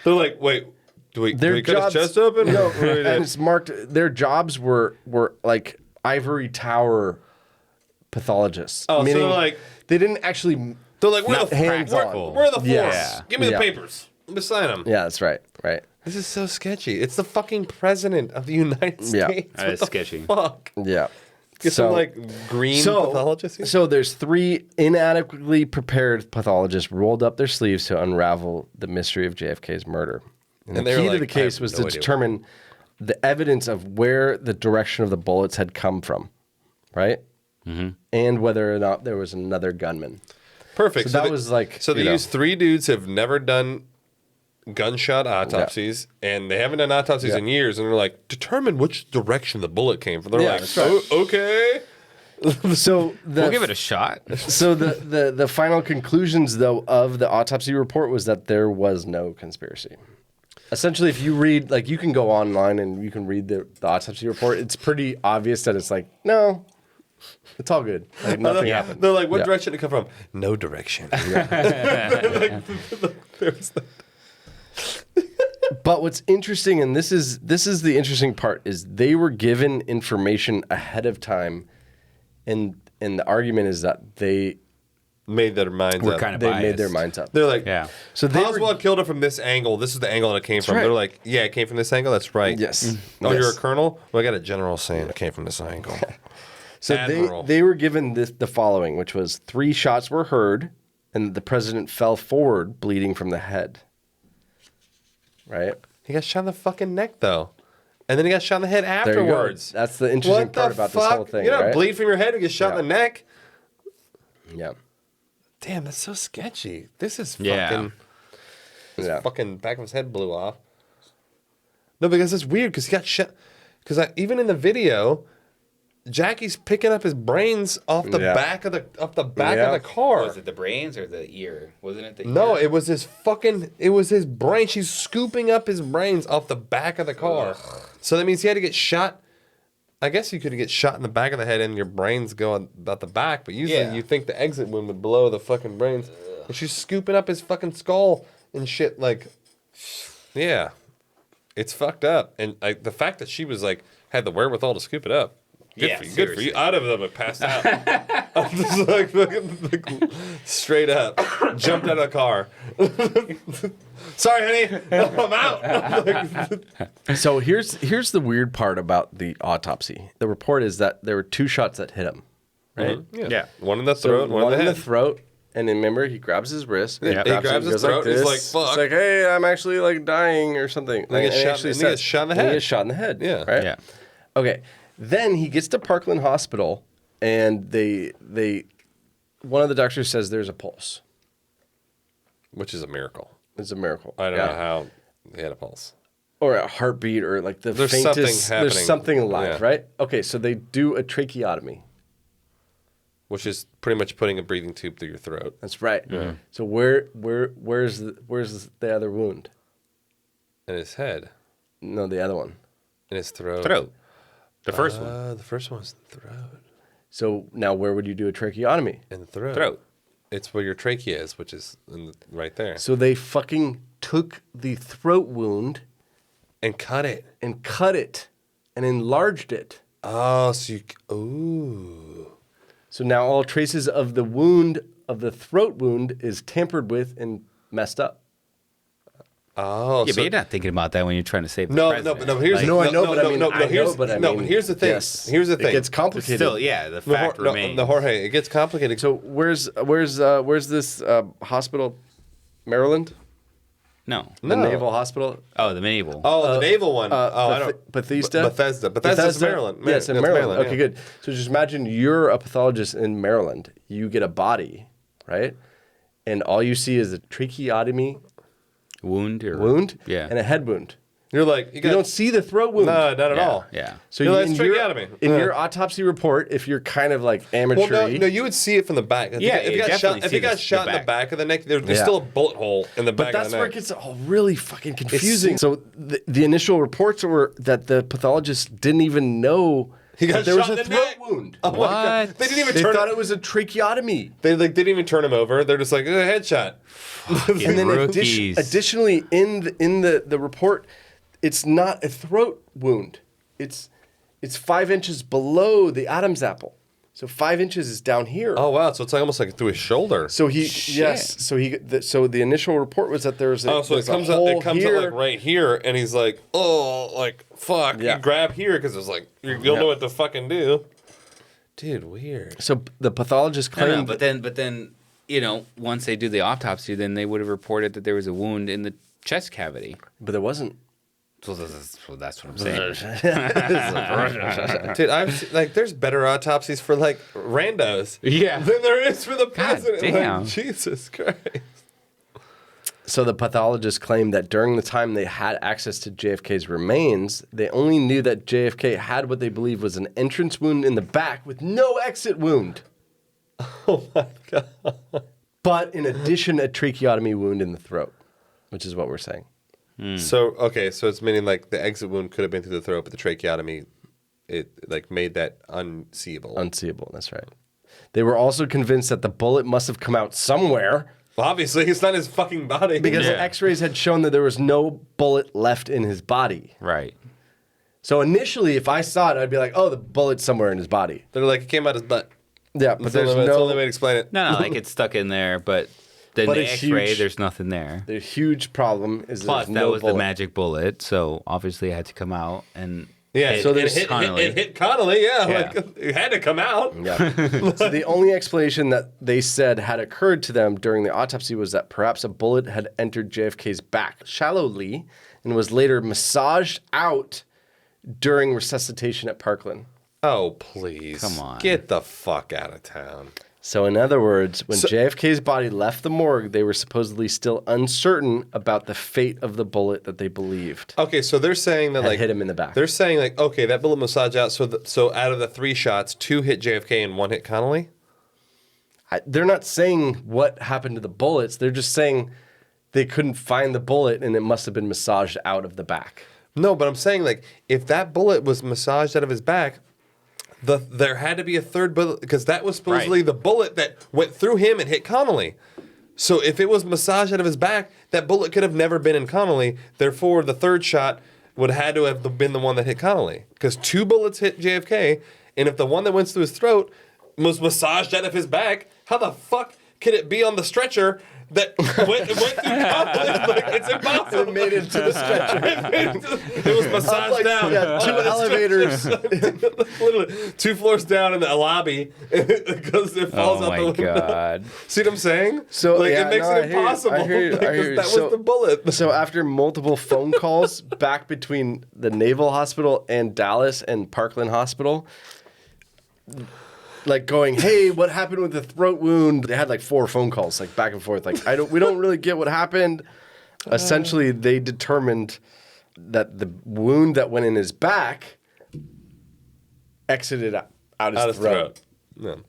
They're like, wait, do we cut his chest open? No, and it's marked. Their jobs were like ivory tower pathologists. Oh, so meaning they're like- they didn't actually. They're like, where Not the hands-on. where are the forms? Yeah. Give me the Yeah. papers. Let me sign them. Yeah, that's right. Right. This is so sketchy. It's the fucking president of the United Yeah. States. That What is the sketchy. Fuck. Yeah. Get some like green pathologists here? So there's 3 inadequately prepared pathologists rolled up their sleeves to unravel the mystery of JFK's murder. And And the they were key to like, the "I case have was no to idea." determine the evidence of where the direction of the bullets had come from, right? Mm-hmm. And whether or not there was another gunman. Perfect. So that was like, So they you know. used 3 dudes who have never done gunshot autopsies, and they haven't done autopsies Yeah. in years, and they're like, determine which direction the bullet came from. They're Yeah, like, that's right. "Oh, okay. So We'll give it a shot. So the final conclusions though of the autopsy report was that there was no conspiracy. Essentially, if you read, like, you can go online and you can read the autopsy report. It's pretty obvious that it's like, no, it's all good. Like, nothing happened. They're like, what Yeah. direction did it come from? No direction. But what's interesting, and this is the interesting part, is they were given information ahead of time, and the argument is that they Made their minds We're up. kind of made biased. their minds up. They're like, Yeah. So they were, Oswald killed her from this angle. This is the angle that it came from. right. They're like, yeah, it came from this angle. That's right. Yes. Oh, Yes. you're a colonel? Well, I got a general saying it came from this angle. So Admiral. they were given the following, which was 3 shots were heard, and the president fell forward, bleeding from the head. Right? He got shot in the fucking neck, though. And then he got shot in the head There you go. afterwards. That's the interesting What part the about fuck? this whole thing, You don't right? bleed from your head and get shot in the neck? Yeah. Damn, that's so sketchy. This is Yeah. fucking... His Yeah. fucking back of his head blew off. No, because it's weird, because he got shot... Because even in the video... Jackie's picking up his brains off the Yeah. back of the Yeah. of the car. Was it the brains or the ear? Wasn't it the No, ear? it was his brain. She's scooping up his brains off the back of the car. So that means he had to get shot. I guess you could get shot in the back of the head and your brains go out the back, but usually Yeah. you think the exit wound would blow the fucking brains. And she's scooping up his fucking skull and shit. Like, yeah, it's fucked up. And the fact that she was like had the wherewithal to scoop it up. Good Yeah, for you. Good for seriously. you. I'd have them passed out. I'm just like, fucking, straight up, jumped out of the car. Sorry, honey, I'm out. So here's the weird part about the autopsy. The report is that there were 2 shots that hit him, right? Yeah. One in the So throat, one in the head. throat, and then remember he grabs his wrist. Yeah. He grabs his goes throat, he's this. like, fuck. It's like, hey, I'm actually like dying or something. And he gets he shot- actually and he gets shot in the and he head. gets shot in the head. Yeah. Right. Yeah. Okay. Then he gets to Parkland Hospital, and they one of the doctors says there's a pulse. Which is a miracle. It's a miracle. I don't Yeah. know how he had a pulse. Or a heartbeat, or like the There's faintest. something happening. There's something alive, Yeah. right? Okay, so they do a tracheotomy. Which is pretty much putting a breathing tube through your throat. That's right. So where's the other wound? In his head. No, the other one. In his throat. Throat. The first one. The first one's the throat. So now where would you do a tracheotomy? In the throat. Throat. It's where your trachea is, which is right there. So they fucking took the throat wound And cut it. and cut it and enlarged it. Oh, so you... Ooh. So now all traces of the wound, of the throat wound, is tampered with and messed up. Oh, Yeah, so but you're not thinking about that when you're trying to save the no, president. no, here's Like, No, I know, but I mean, no, I here's, know, but I no, mean, here's the thing. yes, Here's the thing. It gets complicated. still, yeah, the fact remains. No, Jorge, it gets complicated. So where's this hospital? Maryland? No. The Naval Hospital? Oh, the naval. Oh, the naval one. I don't. Bethesda? Bethesda's Maryland. Yes, in That's Maryland. Okay, yeah. good. So just imagine you're a pathologist in Maryland. You get a body, right? And all you see is a tracheotomy wound? Yeah. and a head wound. You're like, You don't see the throat wound. No, not at Yeah, all. yeah. So No, you, that's in your, tracheotomy. in Yeah. your autopsy report, if you're kind of like amateur, Well, no, you would see it from the back. If Yeah, you you got definitely shot, if see you got the shot in the back. back of the neck, there's Yeah. still a bullet hole in the back but that's of the where it neck. gets all really fucking confusing. So the initial reports were that the pathologist didn't even know He got that there was shot a in the throat neck. wound. Oh my God. What? They didn't even They turn thought it was a tracheotomy. They like didn't even turn him over. They're just like headshot. And then Rookies. additionally, in the report, it's not a throat wound. It's 5 inches below the Adam's apple. So 5 inches is down here. Oh wow! So it's like almost like through his shoulder. So so the initial report was that there was a Oh, so it there's a comes out. hole It comes here. out like right here, and he's like, "Oh, like fuck!" Yeah. You grab here because it's like you'll know what to fucking do. Dude, weird. So the pathologist No, claimed but then, once they do the autopsy, then they would have reported that there was a wound in the chest cavity. but there wasn't. So that's what I'm saying. Dude, there's better autopsies for like randos. Yeah. Than there is for the president. damn. Like, Jesus Christ. So the pathologist claimed that during the time they had access to JFK's remains, they only knew that JFK had what they believed was an entrance wound in the back with no exit wound. Oh my God. But in addition, a tracheotomy wound in the throat, which is what we're saying. So it's meaning like the exit wound could have been through the throat, but the tracheotomy, it like made that unseeable. Unseeable, that's right. They were also convinced that the bullet must have come out somewhere Well, obviously, it's not his fucking body. because Yeah. the x-rays had shown that there was no bullet left in his body. Right. So initially, if I saw it, I'd be like, oh, the bullet's somewhere in his body. They're like, it came out his butt. Yeah, but That's there's the only way no... to explain it. No, like it's stuck in there, but then But the it's X-ray, huge. there's nothing there. The huge problem is Plus, there's that no was bullet. the magic bullet, so obviously it had to come out and Yeah, hit, so there's it hit Connolly, yeah. Yeah. Like, it had to come out. Yeah. So the only explanation that they said had occurred to them during the autopsy was that perhaps a bullet had entered JFK's back shallowly and was later massaged out during resuscitation at Parkland. Oh, please. Come on. Get the fuck out of town. So in other words, when JFK's body left the morgue, they were supposedly still uncertain about the fate of the bullet that they believed Okay, so they're saying that had like hit him in the back. they're saying like okay, that bullet massage out. So out of the 3 shots, 2 hit JFK and 1 hit Connolly. They're not saying what happened to the bullets. They're just saying they couldn't find the bullet and it must have been massaged out of the back. No, but I'm saying like if that bullet was massaged out of his back, there had to be a third bullet because that was supposedly the bullet that went through him and hit Connolly. So if it was massaged out of his back, that bullet could have never been in Connolly. Therefore, the third shot would have had to have been the one that hit Connolly because 2 bullets hit JFK, and if the one that went through his throat was massaged out of his back, how the fuck could it be on the stretcher that went through Connolly? Like, it's impossible. It made it to the stretcher. It was massaged down. Yeah, 2 elevators. Literally 2 floors down in the lobby. It falls Oh out my the window. God. See what I'm saying? So, like, yeah, it makes no, I it hear you. impossible. I hear you. I hear you. That So- was the bullet. So after multiple phone calls back between the Naval Hospital and Dallas and Parkland Hospital, like going, hey, what happened with the throat wound? They had like 4 phone calls, like back and forth. Like, we don't really get what happened. Essentially, they determined that the wound that went in his back exited out his throat. No.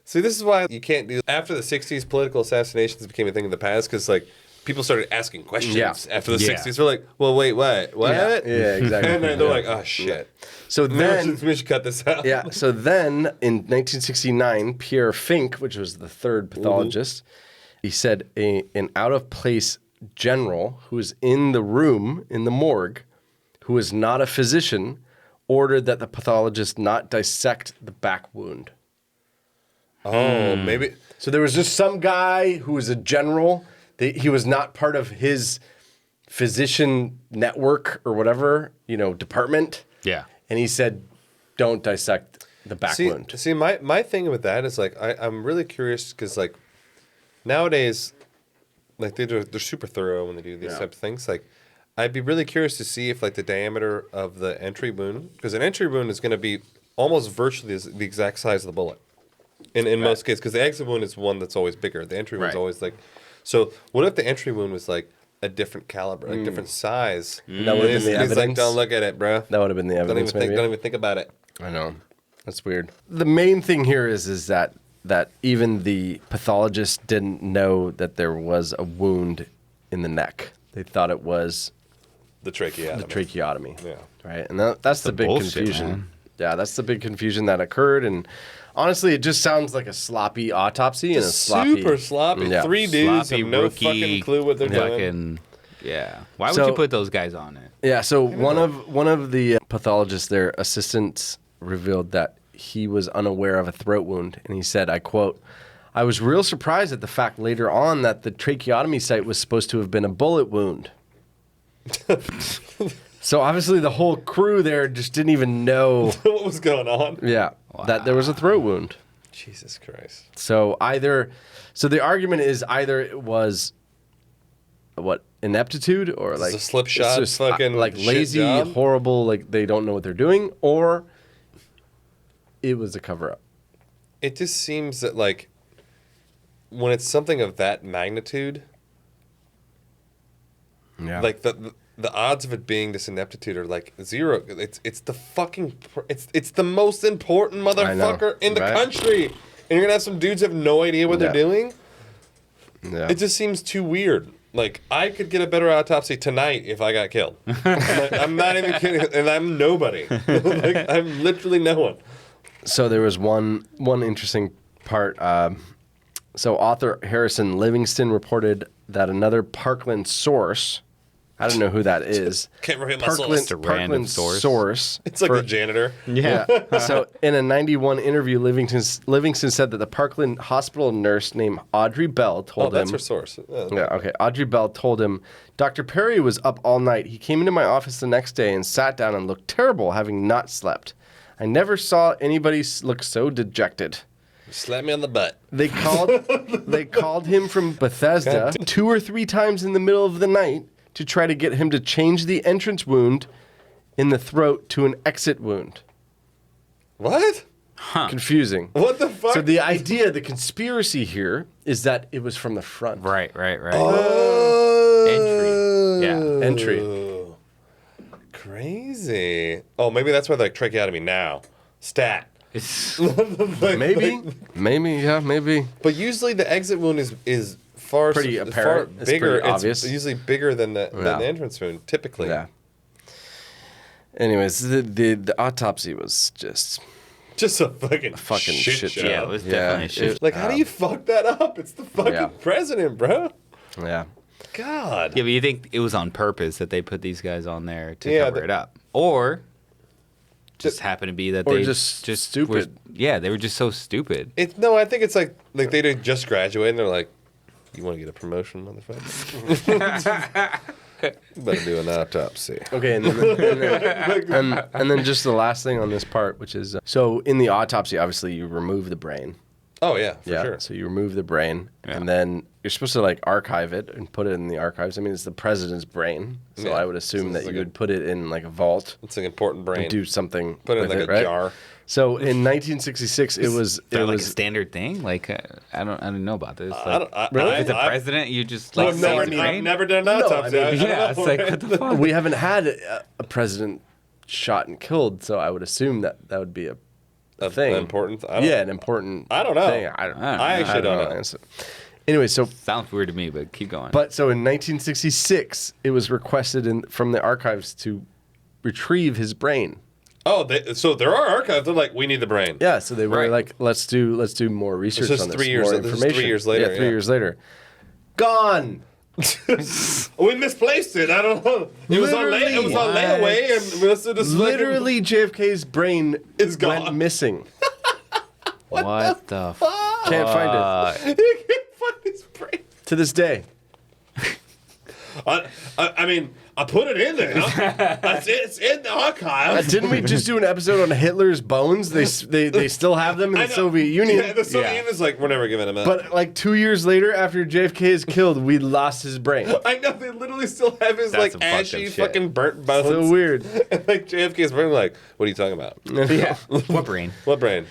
See, this is why you can't do. After the '60s, political assassinations became a thing in the past because like people started asking questions after the Yeah. '60s. They're like, well, wait, what? What? Yeah, exactly. And then they're like, oh shit. So then, we should cut this out. yeah. So then, in 1969, Pierre Fink, which was the third pathologist, he said an out-of-place general who was in the room in the morgue, who was not a physician, ordered that the pathologist not dissect the back wound. Oh, maybe. So there was just some guy who was a general. He was not part of his physician network or whatever, department. Yeah. And he said, don't dissect the back wound. See, my thing with that is like I'm really curious because like nowadays, like they're super thorough when they do these type of things. Like I'd be really curious to see if like the diameter of the entry wound, because an entry wound is going to be almost virtually the exact size of the bullet in most cases, because the exit wound is one that's always bigger. The entry wound is always like. So what if the entry wound was like a different caliber, a different size? That would have been the evidence. He's like, don't look at it, bro. That would have been the evidence. Don't even think about it. I know. That's weird. The main thing here is that even the pathologist didn't know that there was a wound in the neck. They thought it was the tracheotomy. Yeah. Right. And that's the big bullshit, confusion. Man. Yeah, that's the big confusion that occurred. And honestly, it just sounds like a sloppy autopsy and a sloppy. Super sloppy. Yeah. 3 dudes Sloppy have no rookie, fucking clue what they're doing. Yeah. Why would you put those guys on it? Yeah, so one of the pathologists, their assistants, revealed that he was unaware of a throat wound, and he said, I quote, "I was real surprised at the fact later on that the tracheotomy site was supposed to have been a bullet wound." So obviously the whole crew there just didn't even know what was going on. Yeah, that there was a throat wound. Jesus Christ. So the argument is either it was ineptitude or like a slip shot, just, fucking like shit lazy, job. horrible, like they don't know what they're doing, or it was a cover up. It just seems that like when it's something of that magnitude, like the odds of it being this ineptitude are like zero. It's the fucking it's the most important motherfucker in the country, and you're gonna have some dudes who have no idea what they're doing. Yeah, it just seems too weird. Like I could get a better autopsy tonight if I got killed. Like, I'm not even kidding, and I'm nobody. Like I'm literally no one. So there was one interesting part. So author Harrison Livingston reported that another Parkland source, I don't know who that is. Can't repeat my source. Parkland source. It's like a janitor. Yeah. So in a 91 interview, Livingston said that the Parkland Hospital nurse named Audrey Bell told him. Oh, that's her source. Yeah, okay. Audrey Bell told him, Dr. Perry was up all night. He came into my office the next day and sat down and looked terrible, having not slept. I never saw anybody look so dejected. Slap me on the butt. They called him from Bethesda 2 or 3 times in the middle of the night to try to get him to change the entrance wound in the throat to an exit wound. What? Huh. Confusing. What the fuck? So the conspiracy here is that it was from the front. Right. Oh. Entry. Yeah. Entry. Crazy. Oh, maybe that's why they're like tracheotomy now. Stat. Maybe. But usually the exit wound is far pretty apparent. Far bigger. It's obvious. It's usually bigger than the entrance wound, typically. Yeah. Anyways, the autopsy was just a fucking shit show. Yeah, it was definitely a shit. Like, how do you fuck that up? It's the fucking president, bro. Yeah. God. Yeah, but you think it was on purpose that they put these guys on there to cover it up, or just happened to be that they just stupid. They were just so stupid. No, I think it's like they just graduated and they're like, "You want to get a promotion, motherfucker? You better do an autopsy." Okay, and then just the last thing on this part, which is so in the autopsy, obviously you remove the brain. Oh yeah, for sure. So you remove the brain, and then you're supposed to like archive it and put it in the archives. I mean, it's the president's brain, so I would assume that you would put it in like a vault. It's an important brain. And do something. Put it in like a jar. So in 1966, it was like a standard thing. Like I don't know about this. Like, really? As a president, you just I've never done an autopsy. It's like what the fuck? We haven't had a president shot and killed, so I would assume that would be a thing. An important. An important. I don't know. Thing. I actually don't know. Anyway, so sounds weird to me, but keep going. But so in 1966, it was requested from the archives to retrieve his brain. Oh, so there are archives. They're like, we need the brain. Yeah, so they were like, let's do more research on this. 3 years. More information. 3 years later. Yeah, 3 years later. Gone. We misplaced it. I don't know. It was on layaway, and we listened to literally JFK's brain is gone. Went missing. What the fuck? Can't find it. You can't find his brain to this day. I mean, I put it in there. It's in the archive. Didn't we just do an episode on Hitler's bones? They still have them in the Soviet Union. Yeah, the Soviet Union is like, we're never giving him up. But like 2 years later, after JFK is killed, we lost his brain. I know, they literally still have his That's like some fucked up ashy shit. fucking burnt bones. So weird. And like JFK's brain, like, what are you talking about? Yeah. What brain? What brain?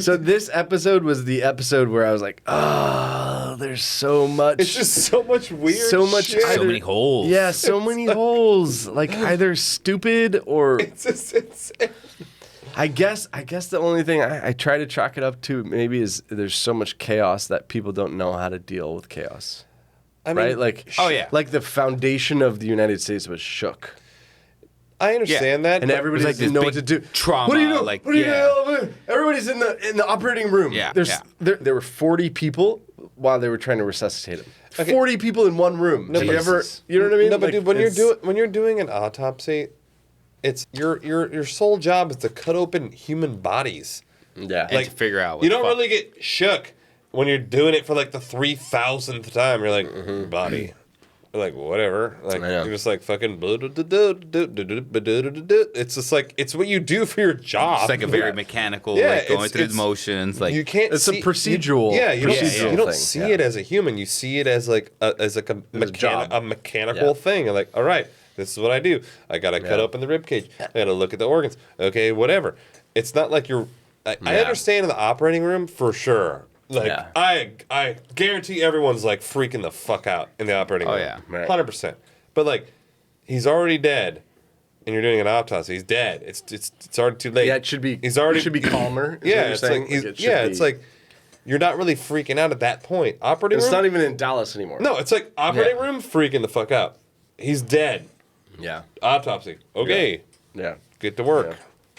So this episode was the episode where I was like, oh, there's so much. It's just so much weird so much shit. So many holes. Yeah, so many holes. Like either stupid or It's just insane. I guess the only thing I try to chalk it up to maybe is there's so much chaos that people don't know how to deal with chaos. I mean, Right? Like Oh, yeah. like the foundation of the United States was shook. I understand that. And but- everybody like didn't this know what to big do. trauma, What do you do? like, what do you yeah. do? Everybody's in the operating room. Yeah, yeah. There were 40 people while they were trying to resuscitate him. Okay. 40 people in one room. No, Do but- you ever? You know what I mean? No, but Like, dude, when it's- you're doing an autopsy, it's your sole job is to cut open human bodies. yeah, And to figure out what You the don't fuck. really get shook when you're doing it for like the 3,000th time. You're like, body. You're like, whatever. Like, I know. you're just like fucking. It's just like, it's what you do for your job. It's like a very mechanical, Yeah, like going it's- through the it's- motions. Like You can't. It's a see, procedural- You, yeah, you don't, procedural you don't thing, see yeah. it as a human. You see it as like a job. mechanical Yeah. thing. You're like, all right, this is what I do. I gotta cut open the rib cage. I gotta look at the organs. Okay, whatever. It's not like you're. I Yeah. understand in the operating room for sure. Like Yeah. I guarantee everyone's like freaking the fuck out in the operating room. yeah. Right. 100%. But like, he's already dead, and you're doing an autopsy. He's dead. It's already too late. yeah, it should be. He's already. It should be calmer. is Yeah, what it's you're saying? like he's, it should yeah, be- it's like you're not really freaking out at that point. Operating it's room. not even in Dallas anymore. No, it's like operating Yeah. room freaking the fuck out. He's dead. Yeah. Autopsy. Okay, Yeah. get to work.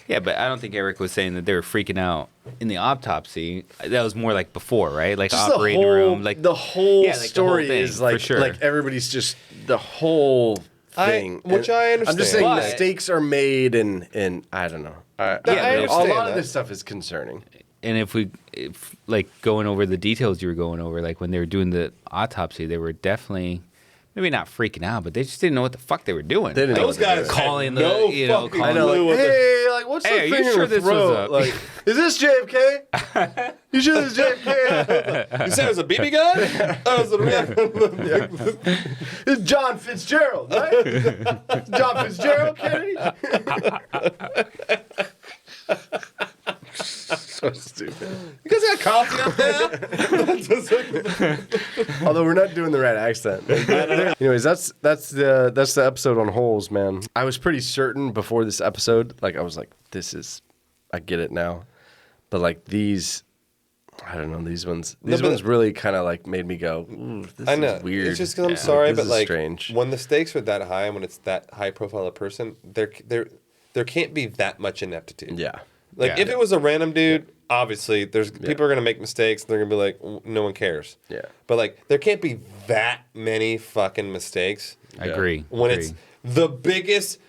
Yeah, but I don't think Eric was saying that they were freaking out in the autopsy. That was more like before, right? Like Just operating the whole, room, like the whole Yeah, like the whole story thing, is like for sure. like everybody's just the whole thing, which And I I'm just understand. saying But- mistakes are made, and I don't know. I a understand lot that. of this stuff is concerning. and if like going over the details you were going over, like when they were doing the autopsy, they were definitely maybe not freaking out, but they just didn't know what the fuck they were doing. They didn't know Those what they guys were calling the no you know fucking calling I know, clue what like, the- hey, like, what's Hey, the are you thing in sure your this was throat? a- Like, is this JFK? You sure this is JFK? You said it was a BB gun? Oh, it was a real. It's John Fitzgerald, right? John Fitzgerald, Kennedy? So stupid. You guys got coffee up there? Although we're not doing the right accent. Anyways, that's the episode on holes, man. I was pretty certain before this episode, like I was like, I get it now. But like these, I don't know, these ones really kind of like made me go, ooh, this I know. is weird. It's just because I'm sorry, This but is like strange. when the stakes are that high and when it's that high profile a person, there can't be that much ineptitude. Yeah. Like Yeah. if it was a random dude, obviously there's people are gonna make mistakes. And they're gonna be like, no one cares. Yeah. But like there can't be that many fucking mistakes I agree. when agree. it's the biggest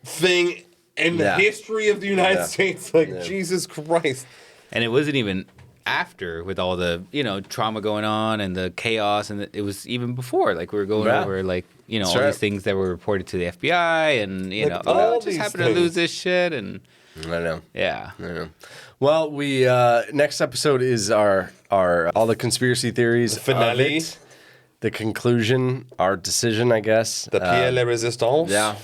thing in the Yeah. history of the United Yeah. States. Like Jesus Christ. And it wasn't even after with all the trauma going on and the chaos, and it was even before. Like we were going Yeah. over like That's all right. these things that were reported to the FBI, and Like, all just these happened things. to lose this shit, and I know. yeah. I know. Well, we next episode is our all the conspiracy theories The finale. of it. The conclusion, our decision, I guess. The Pierre Le Resistance. Yeah.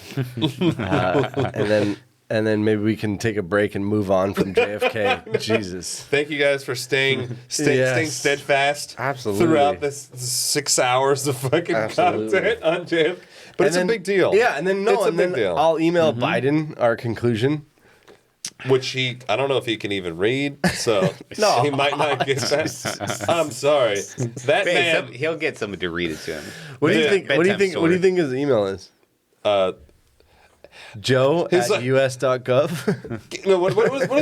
And then maybe we can take a break and move on from JFK. Jesus. Thank you guys for staying Yes. steadfast Absolutely. throughout this 6 hours of fucking Absolutely. content on JFK. But And it's then- a big deal. Yeah, and then It's a and big then deal. I'll email Biden our conclusion. Which I don't know if he can even read, so No. he might not get that. I'm sorry. That man. He'll get someone to read it to him. What do you Yeah. think? What do you Bedtime think? What do you story. think his email is? Joe He's at like- us.gov. No, what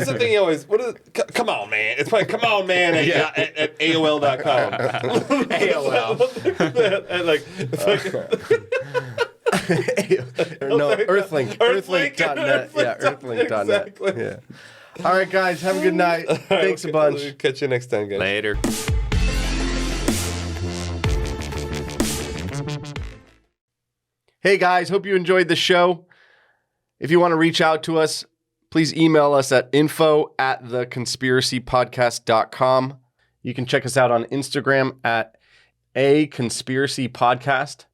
is the thing he always? What is? Come on, man! It's probably come on, man at AOL.com. AOL. And like, it's like No, Earthlink. Earthlink.net. Yeah, Earthlink.net. Earthlink.net. Exactly. Yeah. All right, guys. Have a good night. Thanks a bunch. Catch you next time, guys. Later. Hey guys, hope you enjoyed the show. If you want to reach out to us, please email us at info@theconspiracypodcast.com. You can check us out on Instagram at @aconspiracypodcast.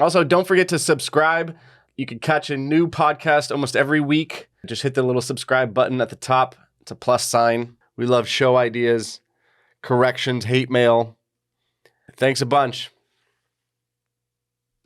Also, don't forget to subscribe. You can catch a new podcast almost every week. Just hit the little subscribe button at the top. It's a plus sign. We love show ideas, corrections, hate mail. Thanks a bunch.